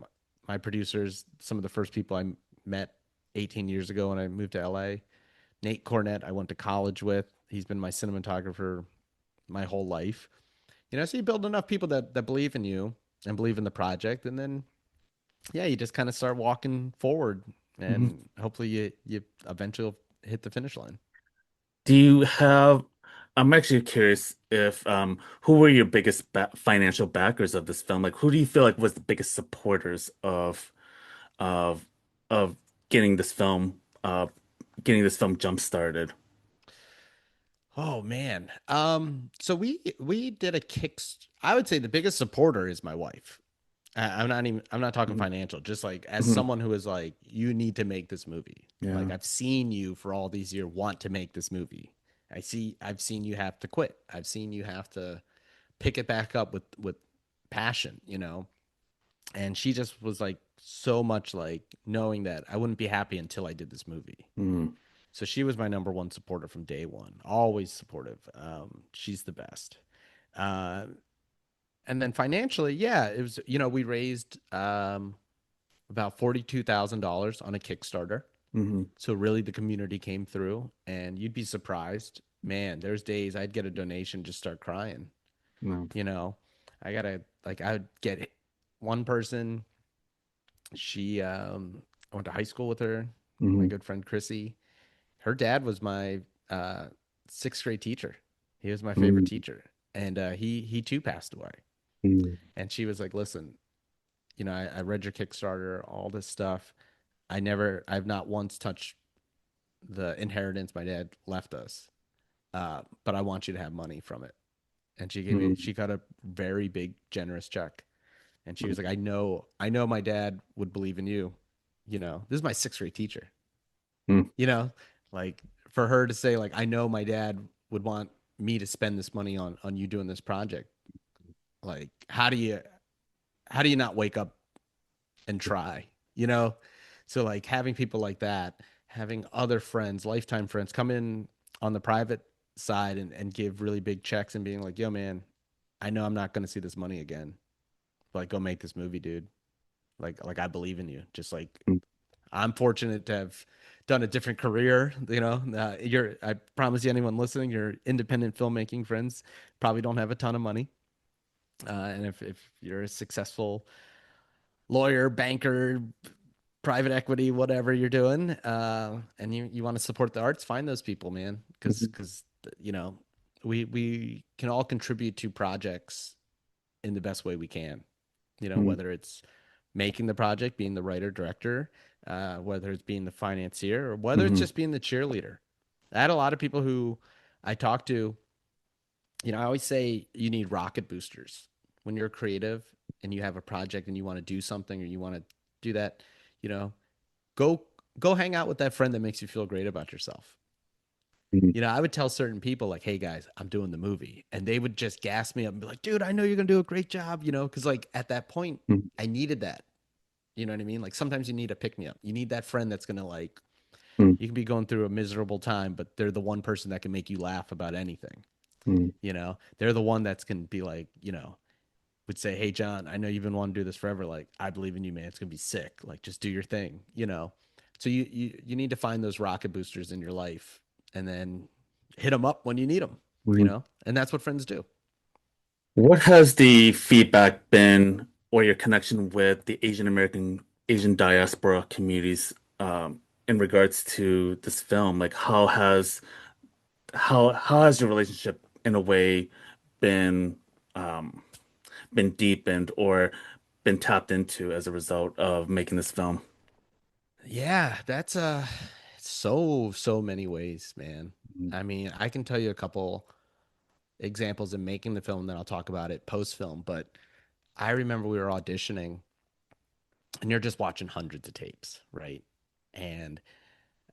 my producers, some of the first people I met 18 years ago when I moved to LA. Nate Cornett, I went to college with. He's been my cinematographer my whole life. So you build enough people that believe in you and believe in the project, and then yeah, you just kind of start walking forward, Hmm. and hopefully you eventually hit the finish line. Do you have, I'm actually curious if who were your biggest ba financial backers of this film? Like who do you feel like was the biggest supporters of of getting this film getting this film jump started? Oh man. So we did a kick. I would say the biggest supporter is my wife. I'm not talking Hmm. financial, just like as Hmm. someone who is like, you need to make this movie. Like Yeah. I've seen you for all these years want to make this movie. I've seen you have to quit. I've seen you have to pick it back up with passion, And she just was like so much like knowing that I wouldn't be happy until I did this movie. Mm. So she was my number one supporter from day one, always supportive. She's the best. Uh, and then financially, yeah, it was, we raised about $42,000 on a Kickstarter. Hmm. So really the community came through, and you'd be surprised. Man, there's days I'd get a donation, just start crying. No. You know, I would get one person. I went to high school with her, my Hmm. good friend Chrissy. Her dad was my uh, sixth grade teacher. He was my favorite Hmm. teacher, and he too passed away. Hmm. And she was like, "Listen, I read your Kickstarter, all this stuff. I've not once touched the inheritance my dad left us, but I want you to have money from it." And she got a very big, generous check. And she was like, I know my dad would believe in you. This is my sixth grade teacher, Hmm. you know, like for her to say, like, I know my dad would want me to spend this money on you doing this project. Like, how do you not wake up and try, you know? So like having people like that, having other friends, lifetime friends come in on the private side and give really big checks and being like, yo, man, I know I'm not going to see this money again. But like, go make this movie, dude. Like I believe in you. Just like I'm fortunate to have done a different career. I promise you, anyone listening, your independent filmmaking friends probably don't have a ton of money. And if you're a successful lawyer, banker, private equity, whatever you're doing, and you want to support the arts, find those people, man. Hmm. Because you know, we can all contribute to projects in the best way we can. Hmm. Whether it's making the project, being the writer, director, whether it's being the financier, or whether it's Hmm. just being the cheerleader. I had a lot of people who I talked to, I always say you need rocket boosters when you're creative and you have a project and you want to do something or you want to do that, you know, go go hang out with that friend that makes you feel great about yourself. Hmm. I would tell certain people like, "Hey guys, I'm doing the movie." And they would just gas me up and be like, "Dude, I know you're going to do a great job," cuz like at that point I needed that. You know what I mean? Like sometimes you need a pick me up. You need that friend that's going to like Hmm. you can be going through a miserable time, but they're the one person that can make you laugh about anything. Hmm. They're the one that's going to be like, would say, "Hey John, I know you've been wanting to do this forever. Like I believe in you, man. It's going to be sick. Like just do your thing." So you need to find those rocket boosters in your life and then hit them up when you need them, Hmm. And that's what friends do. What has the feedback been or your connection with the Asian American, Asian diaspora communities in regards to this film? Like how has your relationship in a way been um been deepened or been tapped into as a result of making this film? Yeah, that's so many ways, man. I mean, I can tell you a couple. examples in making the film, then I'll talk about it post film. But I remember we were auditioning, and you're just watching hundreds of tapes, right? And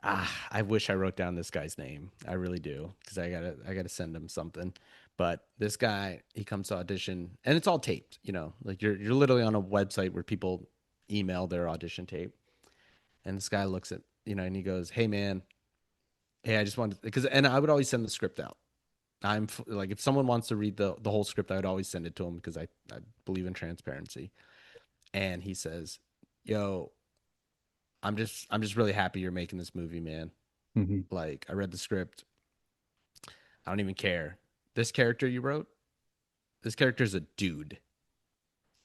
I wish I wrote down this guy's name. I really do, because I gotta send him something. But this guy, he comes to audition, and it's all taped. Like you're literally on a website where people email their audition tape, and this guy looks at and he goes, "Hey man, hey, I just wanted because," and I would always send the script out. Like, if someone wants to read the whole script, I would always send it to him because I believe in transparency. And he says, "Yo, I'm just really happy you're making this movie, man. Hmm. Like, I read the script. I don't even care. This character you wrote, this character is a dude.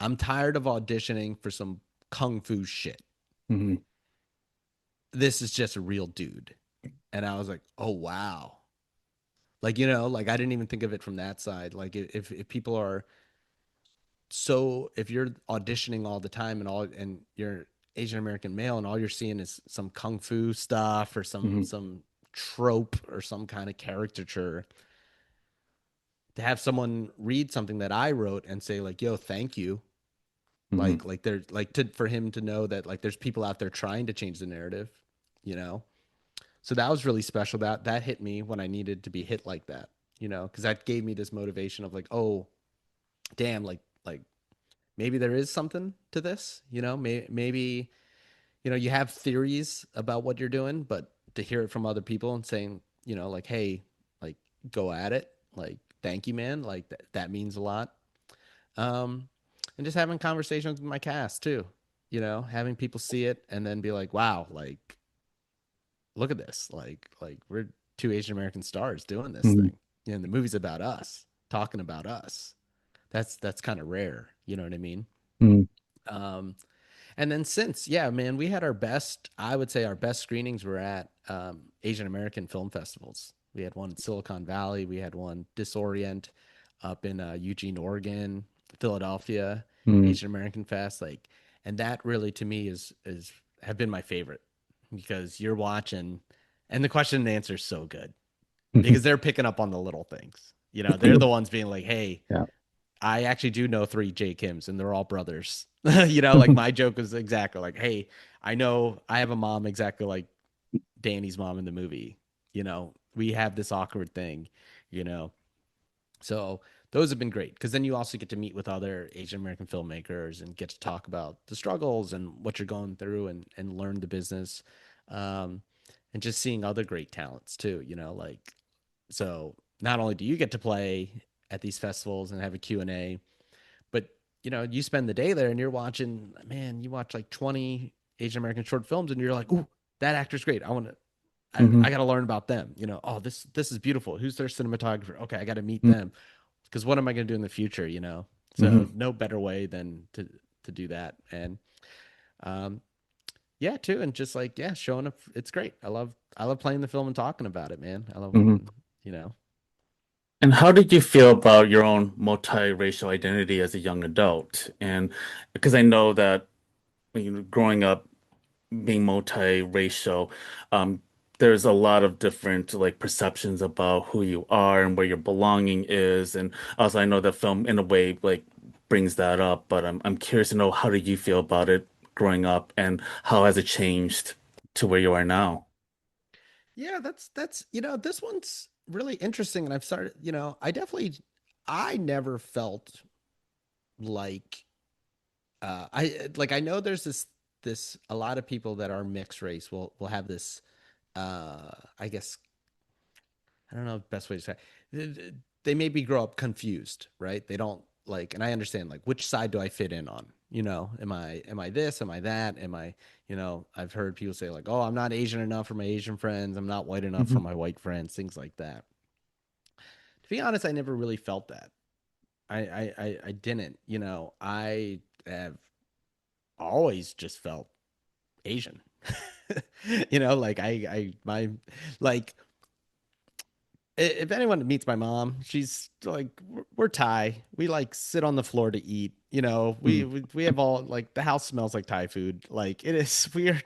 I'm tired of auditioning for some kung fu shit. Hmm. This is just a real dude." And I was like, "Oh wow." Like, like I didn't even think of it from that side. Like, if people are so, if you're auditioning all the time and you're Asian American male and all you're seeing is some kung fu stuff or some Hmm. some trope or some kind of caricature, to have someone read something that I wrote and say like, "Yo, thank you." Hmm. Like there's like to for him to know that like there's people out there trying to change the narrative, you know. So that was really special. That hit me when I needed to be hit like that, because that gave me this motivation of like, "Oh, damn, like maybe there is something to this, maybe you have theories about what you're doing, but to hear it from other people and saying, like, hey, like, go at it, like, thank you, man, like that means a lot." um and just having conversations with my cast too, having people see it and then be like, wow, like, look at this, like we're two Asian American stars doing this Hmm. thing, and the movie's about us, talking about us. That's kind of rare, you know what I mean? Hmm. um And then since, yeah, man, we had our best, I would say our best screenings were at Asian American film festivals. We had one in Silicon Valley, we had one Disorient up in Eugene, Oregon, Philadelphia, Hmm. Asian American Fest, like, and that really to me is have been my favorite because you're watching, and the question and answer is so good Hmm. because they're picking up on the little things. They're the ones being like, "Hey, Yeah. I actually do know three J Kims, and they're all brothers." Like my joke was exactly like, "Hey, I know I have a mom exactly like Danny's mom in the movie. We have this awkward thing, you know." So those have been great because then you also get to meet with other Asian American filmmakers and get to talk about the struggles and what you're going through and learn the business, um, and just seeing other great talents too. Like, so not only do you get to play at these festivals and have a Q&A, but you spend the day there and you're watching, man, you watch like 20 Asian American short films and you're like, "Ooh, that actor's great. Hmm. I got to learn about them. Oh, this is beautiful. Who's their cinematographer? Okay, I got to meet Hmm. them because what am I going to do in the future, So Hmm. no better way than to do that. And um yeah, too, and just like, yeah, showing up, it's great. I love playing the film and talking about it, man. I love Hmm. when, you know. And how did you feel about your own multiracial identity as a young adult? And because I know that growing up being multiracial, um, there's a lot of different like perceptions about who you are and where your belonging is. And also, I know that film in a way like brings that up, but I'm curious to know how did you feel about it growing up and how has it changed to where you are now? Yeah, that's this one's really interesting, and I've started, I never felt like I know there's this a lot of people that are mixed race will have this, I guess, I don't know the best way to say it. They maybe grow up confused, right? They don't like, and I understand like which side do I fit in on? Am I this? Am I that? I've heard people say like, "Oh, I'm not Asian enough for my Asian friends. I'm not white enough for Hmm. my white friends," things like that. To be honest, I never really felt that. I didn't. I have always just felt Asian. Like my like if anyone meets my mom, she's like, we're Thai. We like sit on the floor to eat. We have all like the house smells like Thai food. Like it is weird.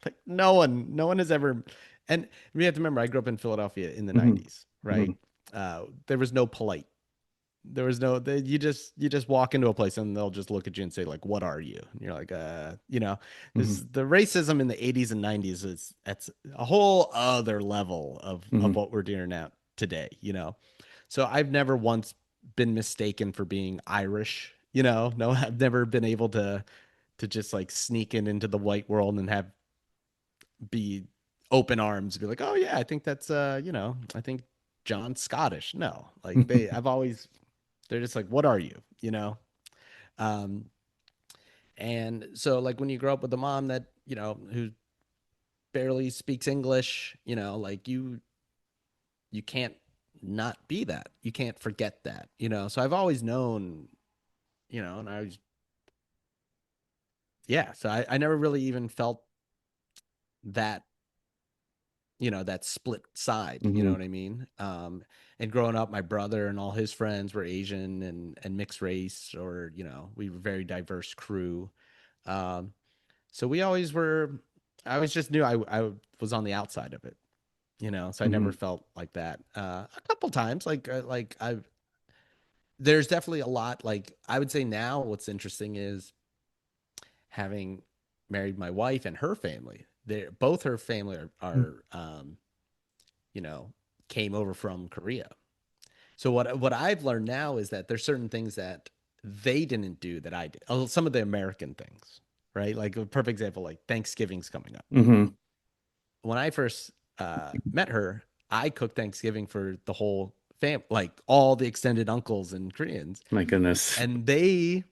Like no one has ever. And we have to remember, I grew up in Philadelphia in the Hmm. '90s, Hmm. right? There was no polite. There was no you just walk into a place and they'll just look at you and say like, "What are you?" And you're like, you know, Hmm. this the racism in the 80s and 90s is that's a whole other level of Hmm. what we're doing now today, you know. So I've never once been mistaken for being Irish, you know. No, I've never been able to just like sneak in into the white world and have be open arms, be like, "Oh yeah, I think that's you know, I think John's Scottish." No, like I've always they're just like, "What are you?" You know? Um, and so like when you grow up with a mom that, you know, who barely speaks English, you know, like you can't not be that. You can't forget that, you know. So I've always known, you know, and I was yeah, so I never really even felt that, you know, that split side, you know Hmm. what I mean? And growing up, my brother and all his friends were Asian and mixed race, or, you know, we were a very diverse crew. Um, So we always were, I always just knew I was on the outside of it, you know, so I never Hmm. felt like that. A couple times, like there's definitely a lot, like I would say now what's interesting is having married my wife and her family. They're both her family are you know, came over from Korea. So what I've learned now is that there's certain things that they didn't do that I did. Oh, some of the American things, right? Like a perfect example, like Thanksgiving's coming up. Hmm. When I first met her, I cooked Thanksgiving for the whole fam, like all the extended uncles and Koreans, My goodness. and they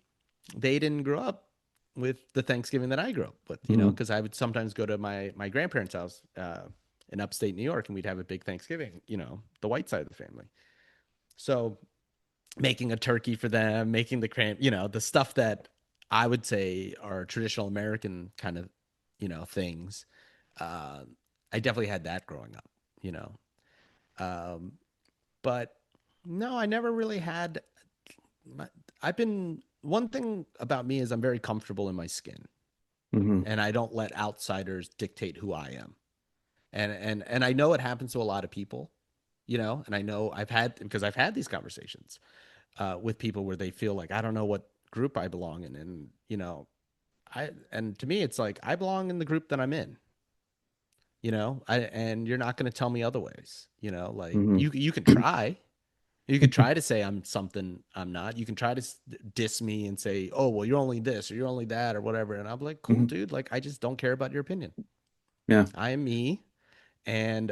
didn't grow up with the Thanksgiving that I grew up with, you know, Hmm. because I would sometimes go to my grandparents' house in upstate New York, and we'd have a big Thanksgiving, you know, the white side of the family. So making a turkey for them, making the cram, you know, the stuff that I would say are traditional American kind of, you know, things. Uh, I definitely had that growing up, you know. Um, but no, I never really had. My, I've been one thing about me is I'm very comfortable in my skin, Hmm. and I don't let outsiders dictate who I am. And I know it happens to a lot of people, you know. And I know I've had because I've had these conversations with people where they feel like I don't know what group I belong in, and you know, I and to me it's like I belong in the group that I'm in, you know. I and you're not going to tell me otherwise, you know. Like Hmm. you can try, you could try to say I'm something I'm not. You can try to diss me and say, oh well, you're only this or you're only that or whatever, and I'm like, cool, Hmm. dude. Like I just don't care about your opinion. Yeah. I am me, and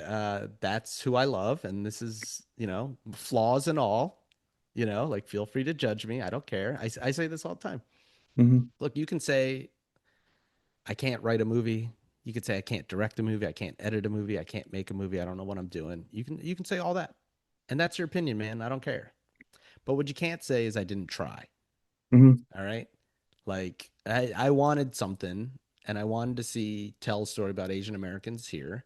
that's who I love, and this is, you know, flaws and all. You know, like feel free to judge me. I don't care. I say this all the time. Hmm. Look, you can say I can't write a movie. You could say I can't direct a movie. I can't edit a movie. I can't make a movie. I don't know what I'm doing. You can say all that, and that's your opinion, man. I don't care. But what you can't say is I didn't try. Hmm. All right. Like I wanted something, and I wanted to see tell a story about Asian Americans here.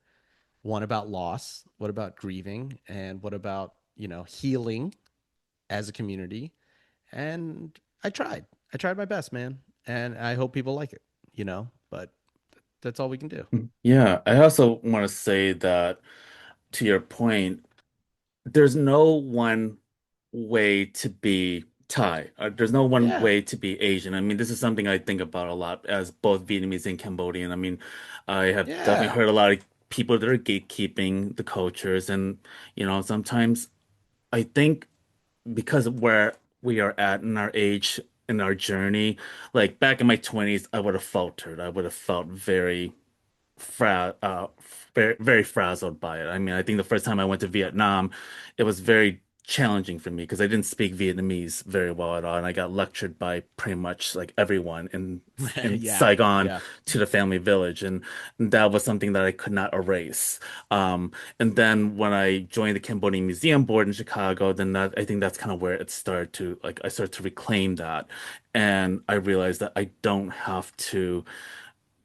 One about loss. What about grieving? And what about, you know, healing as a community? And I tried. I tried my best, man. And I hope people like it, you know, but that's all we can do. Yeah. I also want to say that to your point, there's no one way to be Thai. There's no one Yeah. way to be Asian. I mean, this is something I think about a lot as both Vietnamese and Cambodian. I mean, I have definitely Yeah. heard a lot of people that are gatekeeping the cultures, and sometimes I think because of where we are at in our age, in our journey, like back in my 20s, I would have faltered. I would have felt very frazzled by it. I mean, I think the first time I went to Vietnam, it was very challenging for me because I didn't speak Vietnamese very well at all, and I got lectured by pretty much like everyone in Yeah. Saigon Yeah. to the family village, and that was something that I could not erase. And then when I joined the Cambodian Museum Board in Chicago, then I think that's kind of where it started to like I started to reclaim that, and I realized that I don't have to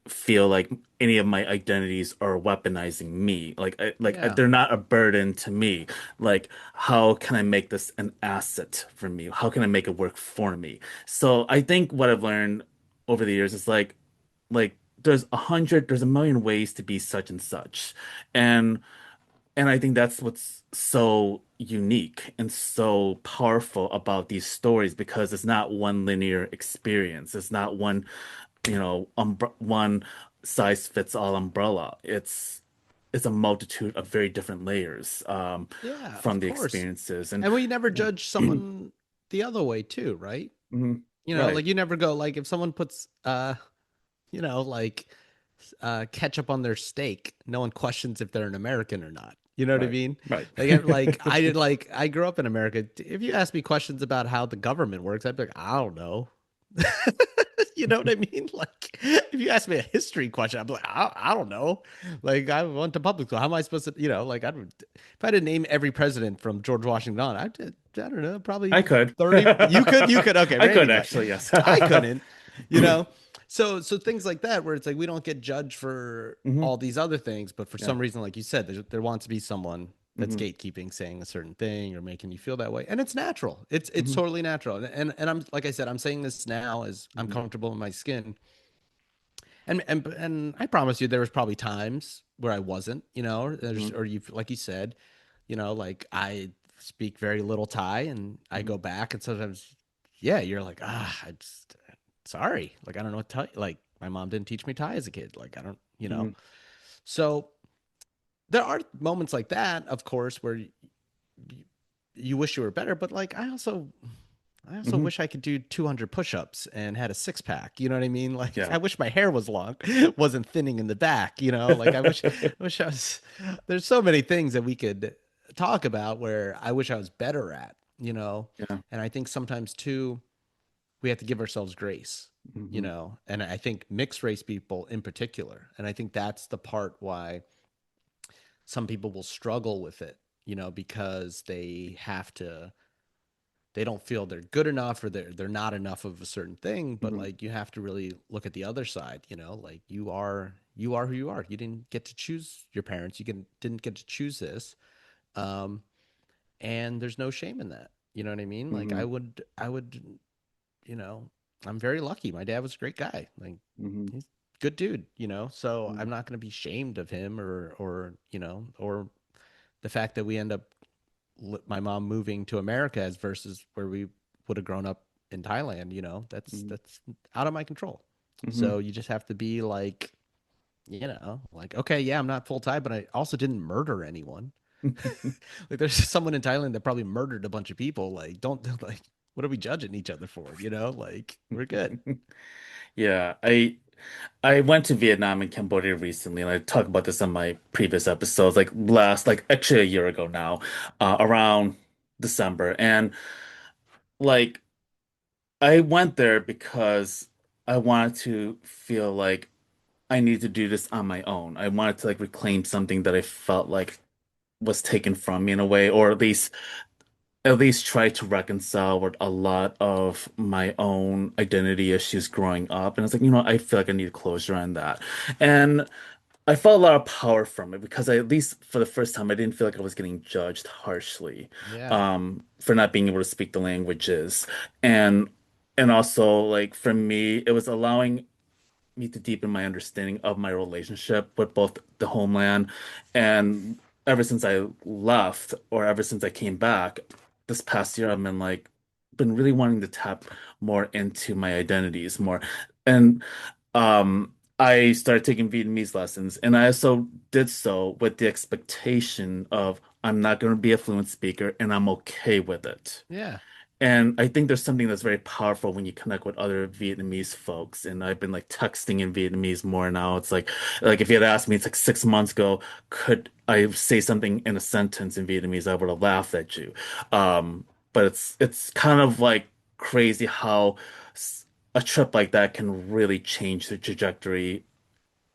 feel like any of my identities are weaponizing me. Yeah. they're not a burden to me. Like, how can I make this an asset for me? How can I make it work for me? So I think what I've learned over the years is like there's a million ways to be such and such. And And I think that's what's so unique and so powerful about these stories because it's not one linear experience. It's not one, one size fits all umbrella. It's a multitude of very different layers Yeah, from of the course. experiences. And And we never yeah. judge someone the other way too, right? Mhm. Like Right. you never go like if someone puts like ketchup on their steak, no one questions if they're an American or not. You know what I Right. mean? Right. I grew up in America. If you ask me questions about how the government works, I'd be like, I don't know. You know what I mean? Like, if you ask me a history question, I'm like, I don't know. Like, I went to public school. How am I supposed to, like, if I had to name every president from George Washington on, I don't know, probably I could. 30. You could. Okay, I Randy could might. actually, yes. I couldn't, you know? So things like that, where it's like we don't get judged for Hmm. all these other things, but for Yeah. some reason, like you said, there wants to be someone that's Hmm. gatekeeping, saying a certain thing or making you feel that way, and it's natural. It's Hmm. totally natural, and I'm like I said, I'm saying this now as I'm Hmm. comfortable in my skin, and I promise you, there was probably times where I wasn't, Hmm. or you like you said, like I speak very little Thai, and I Hmm. go back, and sometimes, yeah, you're like, I just sorry, like I don't know what Thai, like my mom didn't teach me Thai as a kid, like I don't, Hmm. so there are moments like that, of course, where you wish you were better, but like I also Hmm. wish I could do 200 push-ups and had a six pack. You know what I mean? Like Yeah. I wish my hair was long, wasn't thinning in the back, Like I wish I was there's so many things that we could talk about where I wish I was better at. Yeah. And I think sometimes too we have to give ourselves grace, Hmm. and I think mixed race people in particular. And I think that's the part why some people will struggle with it, because they don't feel they're good enough or they're not enough of a certain thing, but Hmm. like you have to really look at the other side, like you are who you are. You didn't get to choose your parents. Didn't get to choose this. um and there's no shame in that. You know what I mean? Like Hmm. I would you know I'm very lucky. My dad was a great guy. Like Hmm. he's a good dude, so I'm not going to be shamed of him, or the fact that we end up my mom moving to America as versus where we would have grown up in Thailand, that's out of my control. Hmm. So you just have to be like, like, okay, yeah, I'm not full time, but I also didn't murder anyone. Like there's someone in Thailand that probably murdered a bunch of people. Like, don't like, what are we judging each other for? Like we're good. Yeah, I went to Vietnam and Cambodia recently, and I talked about this on my previous episodes, like actually a year ago now, around December. And like I went there because I wanted to feel like I need to do this on my own. I wanted to like reclaim something that I felt like was taken from me in a way, or at least try to reconcile with a lot of my own identity issues growing up. And it's like, I feel like I need closure on that. And I felt a lot of power from it because at least for the first time, I didn't feel like I was getting judged harshly, Yeah. for not being able to speak the languages. And and also like for me, it was allowing me to deepen my understanding of my relationship with both the homeland and ever since I left or ever since I came back this past year, I've been really wanting to tap more into my identities more. And I started taking Vietnamese lessons and I also did so with the expectation of I'm not going to be a fluent speaker and I'm okay with it. Yeah. And I think there's something that's very powerful when you connect with other Vietnamese folks. And I've been like texting in Vietnamese more now. It's like if you had asked me, it's like 6 months ago, could I say something in a sentence in Vietnamese? I would have laughed at you. But it's kind of like crazy how a trip like that can really change the trajectory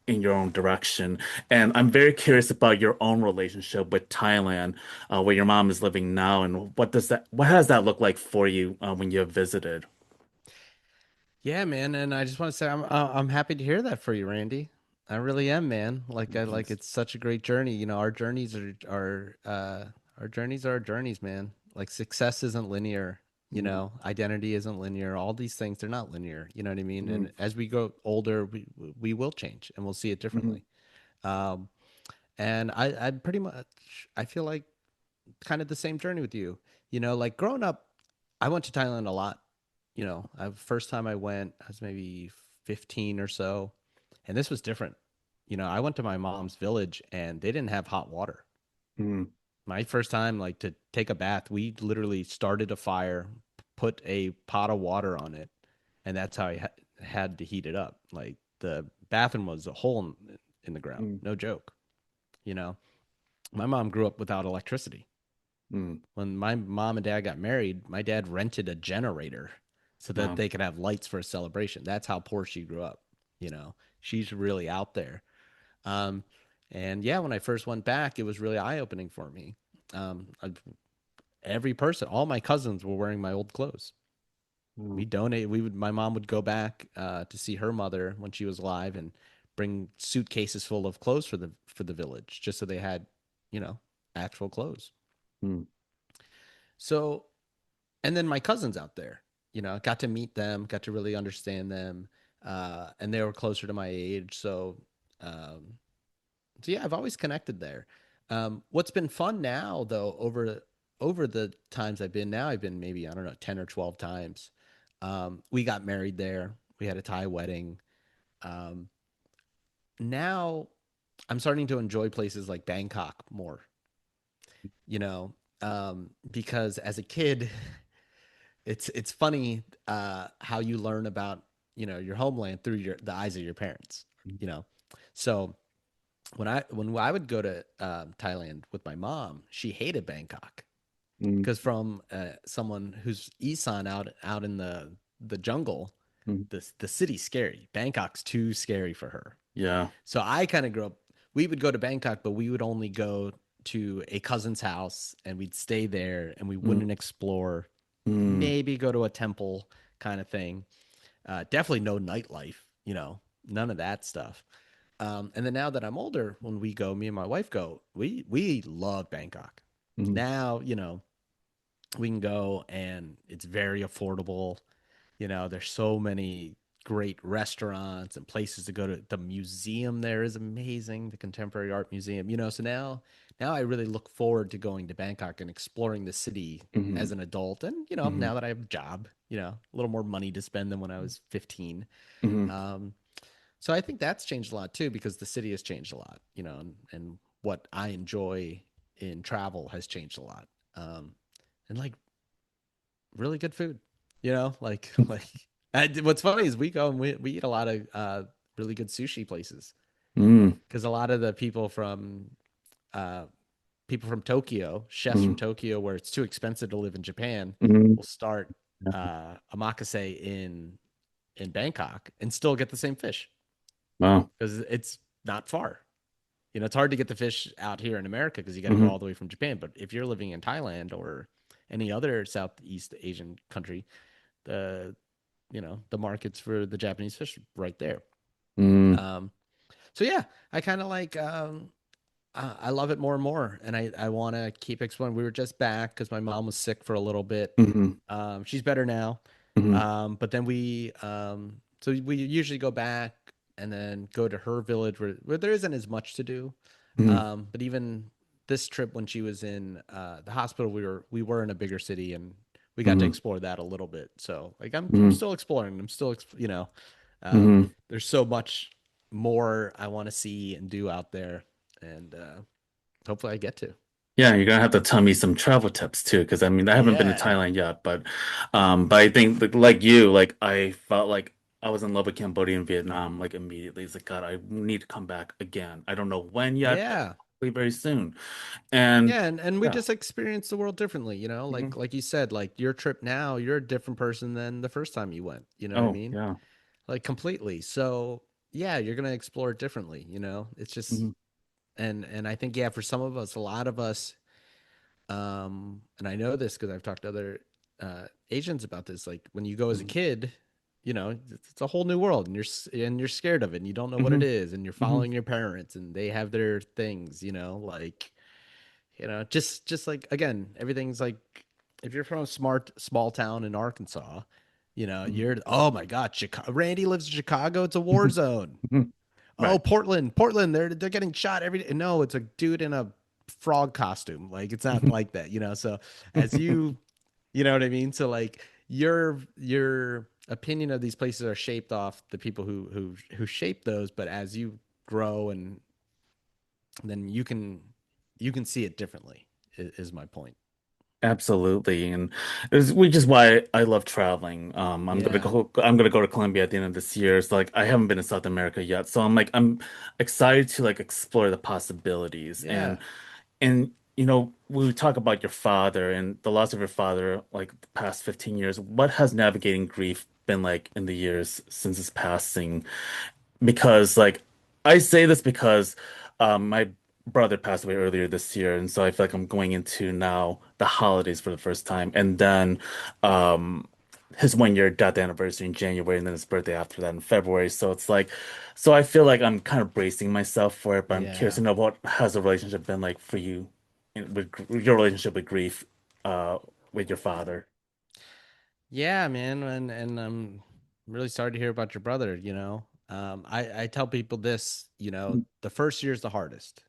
in your own direction. And I'm very curious about your own relationship with Thailand, where your mom is living now, and what has that looked like for you when you have visited? Yeah, man, and I just want to say I'm happy to hear that for you, Randy. I really am, man. Like I like Thanks. it's such a great journey. Our journeys are our journeys, man. Like success isn't linear, Mm-hmm. identity isn't linear. All these things they're not linear. You know what I mean? Hmm. And as we grow older, we will change and we'll see it Hmm. differently. Um, And I pretty much I feel like kind of the same journey with you. Like growing up, I went to Thailand a lot. First time I went, I was maybe 15 or so, and this was different. I went to my mom's village and they didn't have hot water. Mm, My first time, like to take a bath, we literally started a fire, put a pot of water on it, and that's how I had to heat it up. Like the bathroom was a hole in the ground, mm, no joke. You know, my mom grew up without electricity. mm. When my mom and dad got married, my dad rented a generator so that Wow. they could have lights for a celebration. That's how poor she grew up. She's really out there. Um, and yeah, when I first went back, it was really eye opening for me. Every person, all my cousins were wearing my old clothes. Mm, We donate. We would. My mom would go back to see her mother when she was alive, and bring suitcases full of clothes for the village, just so they had, you know, actual clothes. mm, So, and then my cousins out there, got to meet them, got to really understand them, and they were closer to my age. So yeah, I've always connected there. What's been fun now, though, over the times I've been now, I've been maybe I don't know 10 or 12 times. We got married there. We had a Thai wedding. Um, Now I'm starting to enjoy places like Bangkok more. Because as a kid, it's funny how you learn about your homeland through the eyes of your parents. You know, so when I would go to Thailand with my mom, she hated Bangkok mm, because from someone who's Isan out in the jungle, mm. the city's scary. Bangkok's too scary for her. Yeah. So I kind of grew up. We would go to Bangkok, but we would only go to a cousin's house and we'd stay there and we Mm, wouldn't explore. mm, Maybe go to a temple kind of thing. Definitely no nightlife. None of that stuff. And then now that I'm older, when we go, me and my wife go, we love Bangkok. mm, Now, we can go and it's very affordable. There's so many great restaurants and places to go to. The museum there is amazing, the Contemporary Art Museum. So now I really look forward to going to Bangkok and exploring the city as mm, an adult. And, mm, now that I have a job, a little more money to spend than when I was 15. mm, Um, so I think that's changed a lot too, because the city has changed a lot, and what I enjoy in travel has changed a lot. And like really good food, what's funny is we go and we eat a lot of really good sushi places, mm, because a lot of the uh, people from Tokyo, chefs from mm, Tokyo, where it's too expensive to live in Japan, mm. will start omakase in Bangkok and still get the same fish Wow. because it's not far. It's hard to get the fish out here in America because you got to go Mm, all the way from Japan. But if you're living in Thailand or any other Southeast Asian country, the the markets for the Japanese fish right there. mm, Um, so yeah, I kind of like I love it more and more, and I want to keep exploring. We were just back because my mom was sick for a little bit. mm, She's better now, mm, but then so we usually go back and then go to her village where there isn't as much to do. mm, But even this trip when she was in the hospital, we were in a bigger city and we got to mm, explore that a little bit. So like I'm mm, still exploring. I'm still mm. there's so much more I want to see and do out there, and hopefully I get to. Yeah, you're gonna have to tell me some travel tips too, because I mean I haven't been to Yeah, Thailand yet, but I think like you, like I felt like I was in love with Cambodia and Vietnam like immediately. It's like God, I need to come back again. I don't know when yet, but yeah. hopefully very soon. And Yeah, and we yeah, just experience the world differently, hmm. like you said, like your trip now, you're a different person than the first time you went, you know what I Oh mean? yeah, Like completely. So, yeah, you're going to explore it differently. It's just hmm, and I think yeah, for some of us, a lot of us and I know this because I've talked to other Asians about this, like when you go as a hmm, kid, it's a whole new world and you're scared of it and you don't know what hmm, it is and you're hmm, following your parents and they have their things, like just like again, everything's like if you're from a small town in Arkansas, hmm, you're oh my God, Chicago. Randy lives in Chicago. It's a war zone. oh, Right. Portland, they're getting shot every day. No, it's a dude in a frog costume. Like it's not like that, you know. So as you know what I mean? So like your opinion of these places are shaped off the people who shape those, but as you grow and then you can see it differently is my point. Absolutely, and which is why I love traveling. Yeah. I'm gonna go to Colombia at the end of this year. So like I haven't been to South America yet, so I'm excited to like explore the possibilities. Yeah. And when we talk about your father and the loss of your father, like the past 15 years, what has navigating grief been like in the years since his passing? Because like I say this because my brother passed away earlier this year, and so I feel like I'm going into now the holidays for the first time, and then um his 1 year death anniversary in January, and then his birthday after that in February. So it's like, so I feel like I'm kind of bracing myself for it, but I'm curious Yeah. to know what has the relationship been like for you your relationship with grief uh with your father. Yeah, man, and I'm really sorry to hear about your brother, you know. I tell people this, you know, the first year is the hardest.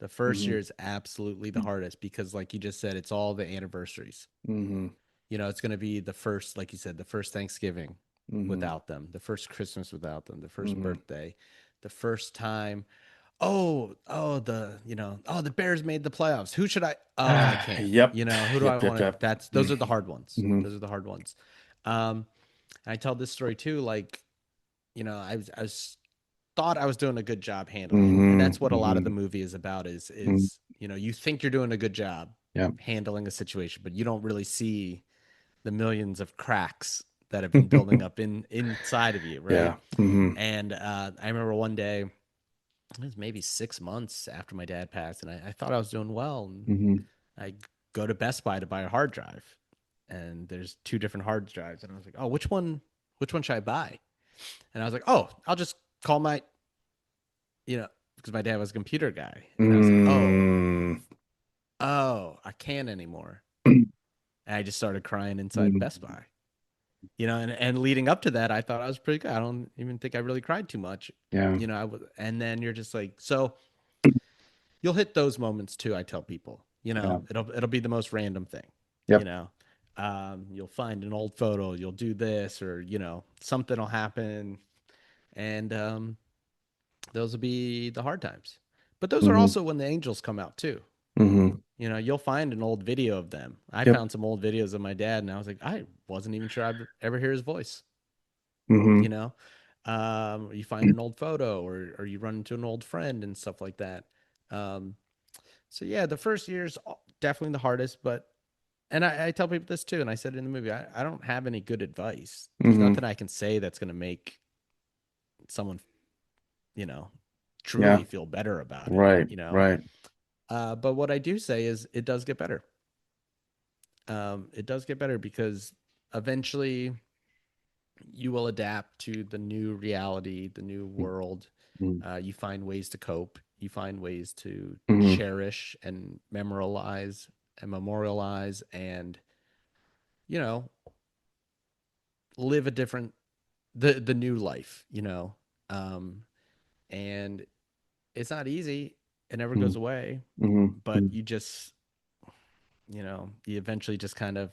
The first Hmm. year is absolutely the hardest because, like you just said, it's all the anniversaries. Hmm. You know, it's going to be the first, like you said, the first Thanksgiving Hmm. without them, the first Christmas without them, the first Hmm. birthday, the first time. Oh, the Bears made the playoffs. Who should I? Oh, I can't. Yep. You know, who do I Yep. Yep. want to? Yep. Those are the hard ones. Mm-hmm. Those are the hard ones. Um, and I tell this story too. Like, you know, I was thought I was doing a good job handling it, and Hmm. that's what a lot of Hmm. the movie is about. Is Hmm. is you know, you think you're doing a good job Yep. handling a situation, but you don't really see the millions of cracks that have been building up inside of you, right? Yeah. Hmm. And I remember one day, it was maybe 6 months after my dad passed, and I thought I was doing well, and Hmm. I go to Best Buy to buy a hard drive, and there's two different hard drives, and I was like, oh, which one should I buy? And I was like, oh, I'll just call my, you know, because my dad was a computer guy, and I was like, Mm. I can't anymore, Hmm. and I just started crying inside Best Buy. You know, and leading up to that, I thought I was pretty good. I don't even think I really cried too much. Yeah. You know, I was, and then you're just like, so you'll hit those moments too. I tell people, you Yeah. know, it'll be the most random thing. You Yep. know, you'll find an old photo, you'll do this, or you know, something will happen, and those will be the hard times. But those are Hmm. also when the angels come out too. Hmm. You know, you'll find an old video of them. I Yep. found some old videos of my dad, and I was like, I wasn't even sure I'd ever hear his voice. You Hmm. know, you find an old photo, or you run into an old friend and stuff like that. Um, so yeah, the first year's definitely the hardest, but and I tell people this too, and I said it in the movie. I don't have any good advice. There's Hmm. nothing I can say that's going to make someone, you know, Yeah. truly feel better about it. Right. You know, Right. but what I do say is it does get better. It does get better because eventually you will adapt to the new reality, the new world. You find ways to cope. You find ways to Hmm. cherish and memorialize, and you know, live a different the new life. You know, um, and it's not easy. It never Hmm. goes away, but Hmm. you just you eventually just kind of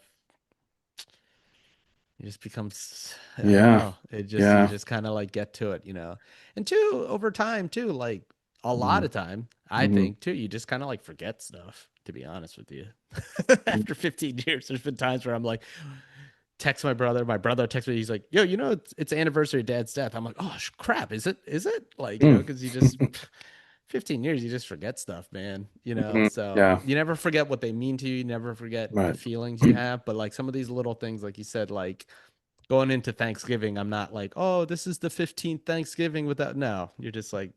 it just becomes I don't Yeah. know. It just you Yeah. just kind of like get to it, you know. And two, over time too, like a lot Hmm. of time, I Hmm. think too, you just kind of like forget stuff, to be honest with you. After 15 years, there's been times where I'm like text my brother texts me, he's like, "Yo, you know it's anniversary of dad's death." I'm like, "Oh, crap, is it? Is it?" Like, you know, Mm. cuz you just 15 years you just forget stuff, man, you know. Hmm. So Yeah. you never forget what they mean to you, you never forget the Right. feelings you have, but like some of these little things like you said, like going into Thanksgiving, I'm not like, oh, this is the 15th Thanksgiving without. No, you're just like,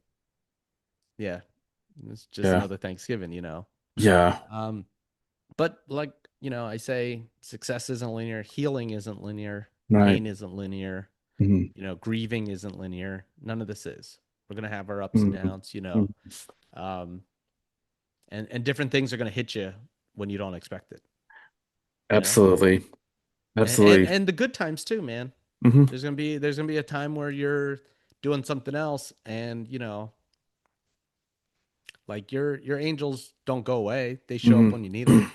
yeah, it's just Yeah. another Thanksgiving, you know. Yeah. Um, but like, you know, I say success isn't linear, healing isn't linear, Right. pain isn't linear, Hmm. you know, grieving isn't linear. None of this is. We're gonna have our ups and Hmm. downs, you know. Um, and different things are gonna hit you when you don't expect it, you know. Absolutely. And Absolutely. and the good times too, man. Hmm. There's gonna be a time where you're doing something else, and like your angels don't go away. They show up Hmm. when you need them.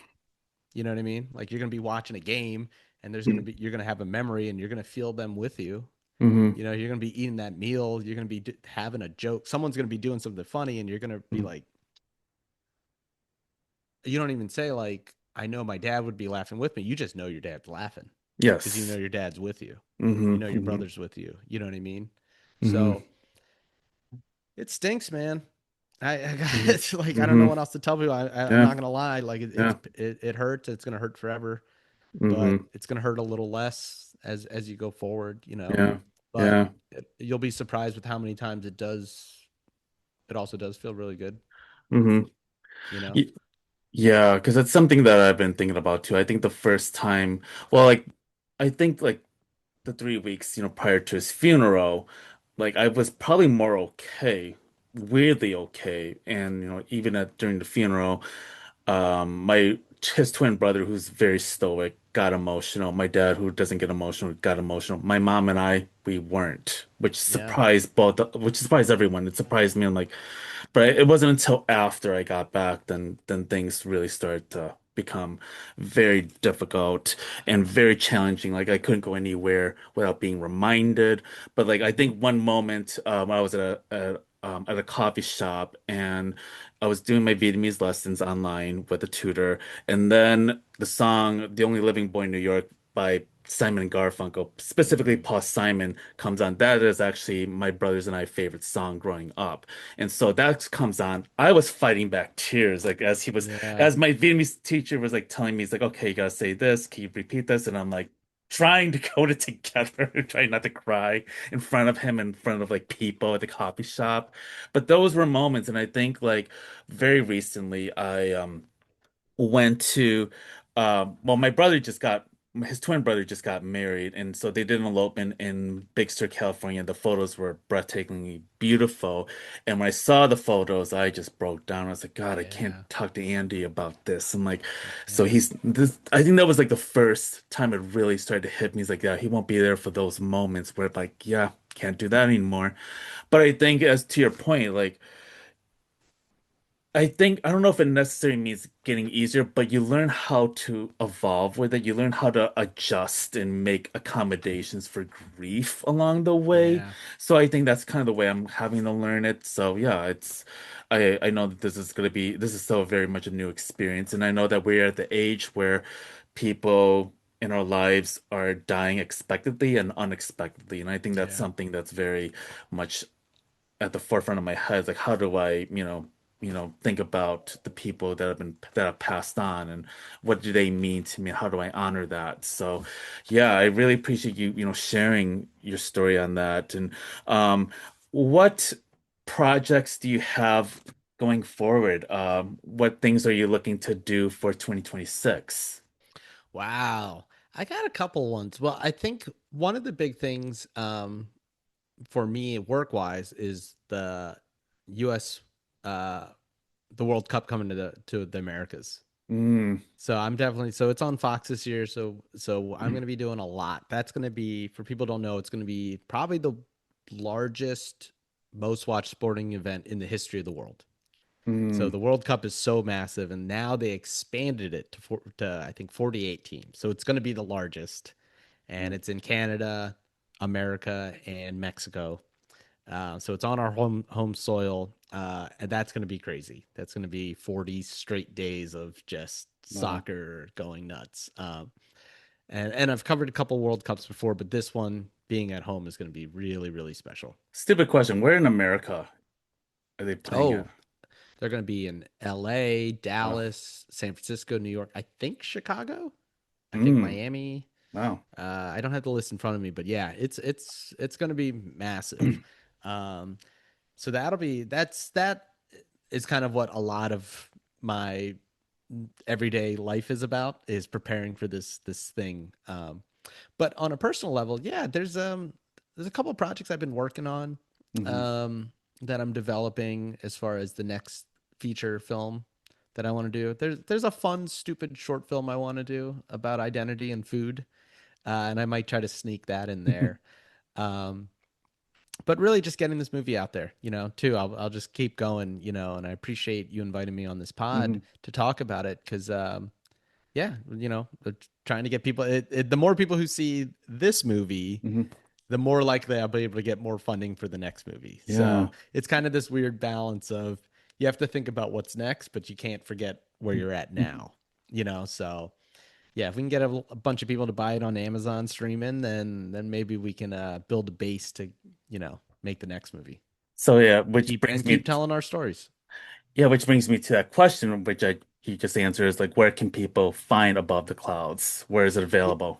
You know what I mean? Like you're gonna be watching a game, and you're gonna have a memory, and you're gonna feel them with you. Hmm. You're gonna be eating that meal. You're gonna be having a joke. Someone's gonna be doing something funny, and you're gonna be like, you don't even say like, I know my dad would be laughing with me. You just know your dad's laughing because you know Yes. your dad's with you. Hmm. You know your Hmm. brother's with you. You know what I mean? Hmm. So it stinks, man. Hmm. it's like I don't know Hmm. what else to tell you. I'm Yeah. not gonna lie. Like Yeah. it hurts. It's gonna hurt forever, but Hmm. it's gonna hurt a little less as you go forward. Yeah. But Yeah. you'll be surprised with how many times it does. It also does feel really good. Hmm. You know? Yeah, because it's something that I've been thinking about too. I think the first time, well, like, I think like the 3 weeks, prior to his funeral, like I was probably more okay, weirdly okay. And, even during the funeral, his twin brother, who's very stoic, got emotional. My dad, who doesn't get emotional, got emotional. My mom and I, we weren't, Yeah. which surprised everyone. It surprised me. I'm like, but it wasn't until after I got back then things really started to become very difficult and very challenging. Like I couldn't go anywhere without being reminded. But like I think one moment I was at a coffee shop and I was doing my Vietnamese lessons online with a tutor, and then the song "The Only Living Boy in New York" by Simon and Garfunkel, specifically Mm, Paul Simon, comes on. That is actually my brothers and I favorite song growing up. And so that comes on. I was fighting back tears, like yeah. as my Vietnamese teacher was like telling me, he's like, okay, you gotta say this. Can you repeat this? And I'm like, trying to code it together, trying not to cry in front of him, in front of like people at the coffee shop. But those were moments. And I think like very recently, I went to well, my brother just got his twin brother just got married, and so they did an elopement in Big Sur, California. The photos were breathtakingly beautiful, and when I saw the photos I just broke down. I was like, God, I can't Yeah. talk to Andy about this. I'm like, so Yeah. he's this, I think that was like the first time it really started to hit me. He's like, yeah, he won't be there for those moments where like, yeah, can't do that anymore. But I think, as to your point, like, I don't know if it necessarily means getting easier, but you learn how to evolve with it. You learn how to adjust and make accommodations for grief along the way. Yeah. So I think that's kind of the way I'm having to learn it. So yeah, I know that this is still very much a new experience, and I know that we're at the age where people in our lives are dying expectedly and unexpectedly, and I think that's Yeah. something that's very much at the forefront of my head. Like, how do I, think about the people that have passed on, and what do they mean to me? How do I honor that? So, yeah, I really appreciate you, sharing your story on that. And what projects do you have going forward? What things are you looking to do for 2026? Wow. I got a couple ones. Well, I think one of the big things for me work wise is the US uh the World Cup coming to the Americas. Mm, So I'm definitely so it's on Fox this year. So I'm gonna be doing a lot. That's gonna be for people who don't know, it's gonna be probably the largest, most watched sporting event in the history of the world. So mm, the World Cup is so massive, and now they expanded it to I think 48 teams. So it's going to be the largest, and it's in Canada, America, and Mexico. So it's on our home soil, and that's going to be crazy. That's going to be 40 straight days of just wow. soccer going nuts. And I've covered a couple World Cups before, but this one being at home is going to be really really special. Stupid question. Where in America are they playing at? Oh, they're going to be in LA, Wow. Dallas, San Francisco, New York. I think Chicago. I think Mm, Miami. wow. I don't have the list in front of me, but yeah, it's going to be massive. Um, so that is kind of what a lot of my everyday life is about is preparing for this thing. But on a personal level, yeah, there's a couple of projects I've been working on Hmm. um, that I'm developing as far as the next feature film that I want to do. There's a fun, stupid short film I want to do about identity and food, and I might try to sneak that in there. Um, but really just getting this movie out there, too. I'll just keep going, and I appreciate you inviting me on this pod Hmm. to talk about it because yeah, trying to get people the more people who see this movie, Hmm. the more likely I'll be able to get more funding for the next movie. Yeah. So it's kind of this weird balance of you have to think about what's next, but you can't forget where you're at Mhm. now, So yeah, if we can get a bunch of people to buy it on Amazon streaming, then maybe we can build a base to, make the next movie So yeah, and which keep brings and me keep telling our stories. to that question, which I you just answered is like, where can people find Above the Clouds? Where is it available?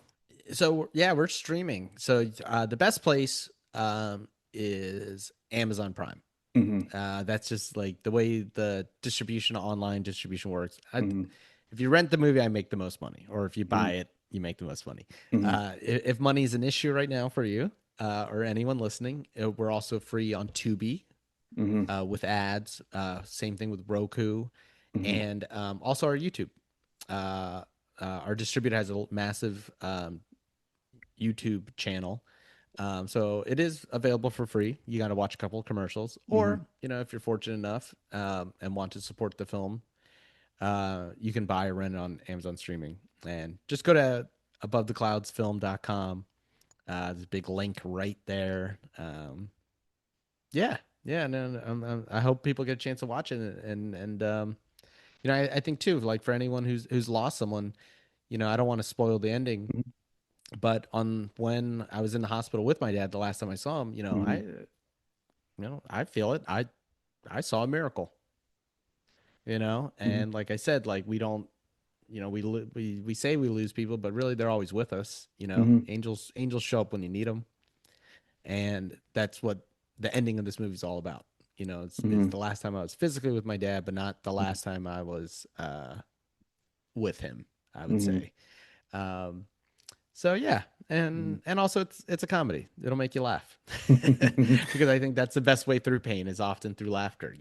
So yeah, we're streaming. So the best place is Amazon Prime. Hmm. That's just like the way the online distribution works. Hmm. If you rent the movie, I make the most money, or if you buy Hmm. it, you make the most money. Hmm. If money is an issue right now for you or anyone listening, we're also free on Tubi Hmm. with ads. Same thing with Roku, Hmm. and also our YouTube. Uh, our distributor has a massive YouTube channel. So it is available for free. You got to watch a couple of commercials, Hmm. or if you're fortunate enough and want to support the film, you can buy or rent it on Amazon streaming. And just go to abovethecloudsfilm.com. There's a big link right there. Yeah, yeah, no, I hope people get a chance to watch it, and I think too, like for anyone who's lost someone, I don't want to spoil the ending, but on when I was in the hospital with my dad the last time I saw him, Hmm. I feel it. I saw a miracle, Hmm. and like I said, like we don't, we say we lose people, but really they're always with us. Hmm. Angels show up when you need them, and that's what the ending of this movie is all about. It's Hmm. the last time I was physically with my dad, but not the last time I was with him. I would Hmm. say. Um, So yeah, and also it's a comedy. It'll make you laugh because I think that's the best way through pain is often through laughter.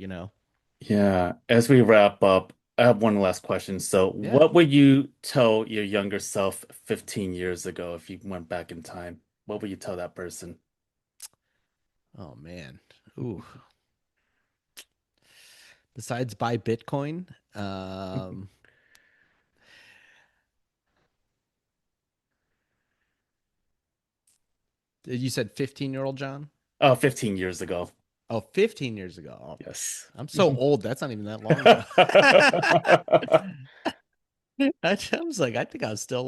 Yeah, as we wrap up, I have one last question. So, Yeah. what would you tell your younger self 15 years ago if you went back in time? What would you tell that person? Oh man. Ooh. Besides buy Bitcoin, you said 15-year-old John? Oh, 15 years ago. Oh, 15 years ago. Oh, Yes. I'm so old. That's not even that long ago. I was like, I think I was still.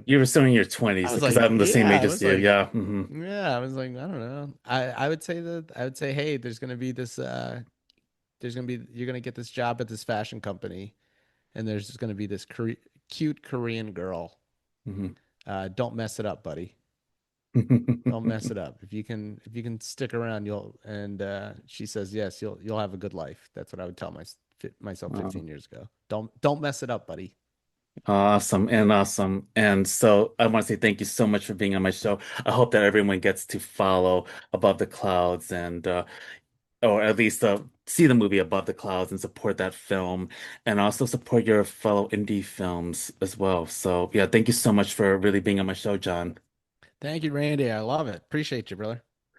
You were still in your I 20s was because like, I'm the same yeah. age I as was you. like, Yeah. Hmm. yeah. I was like, I don't know. I would say I would say, hey, there's gonna be this. You're gonna get this job at this fashion company, and there's just gonna be this cute Korean girl. Hmm. Don't mess it up, buddy. Don't mess it up. If you can stick around, you'll. And she says yes, you'll have a good life. That's what I would tell myself Wow. 15 years ago. Don't mess it up, buddy. Awesome and awesome. And so I want to say thank you so much for being on my show. I hope that everyone gets to follow Above the Clouds and or at least see the movie Above the Clouds and support that film and also support your fellow indie films as well. So yeah, thank you so much for really being on my show, John. Thank you, Randy. I love it. Appreciate you, brother.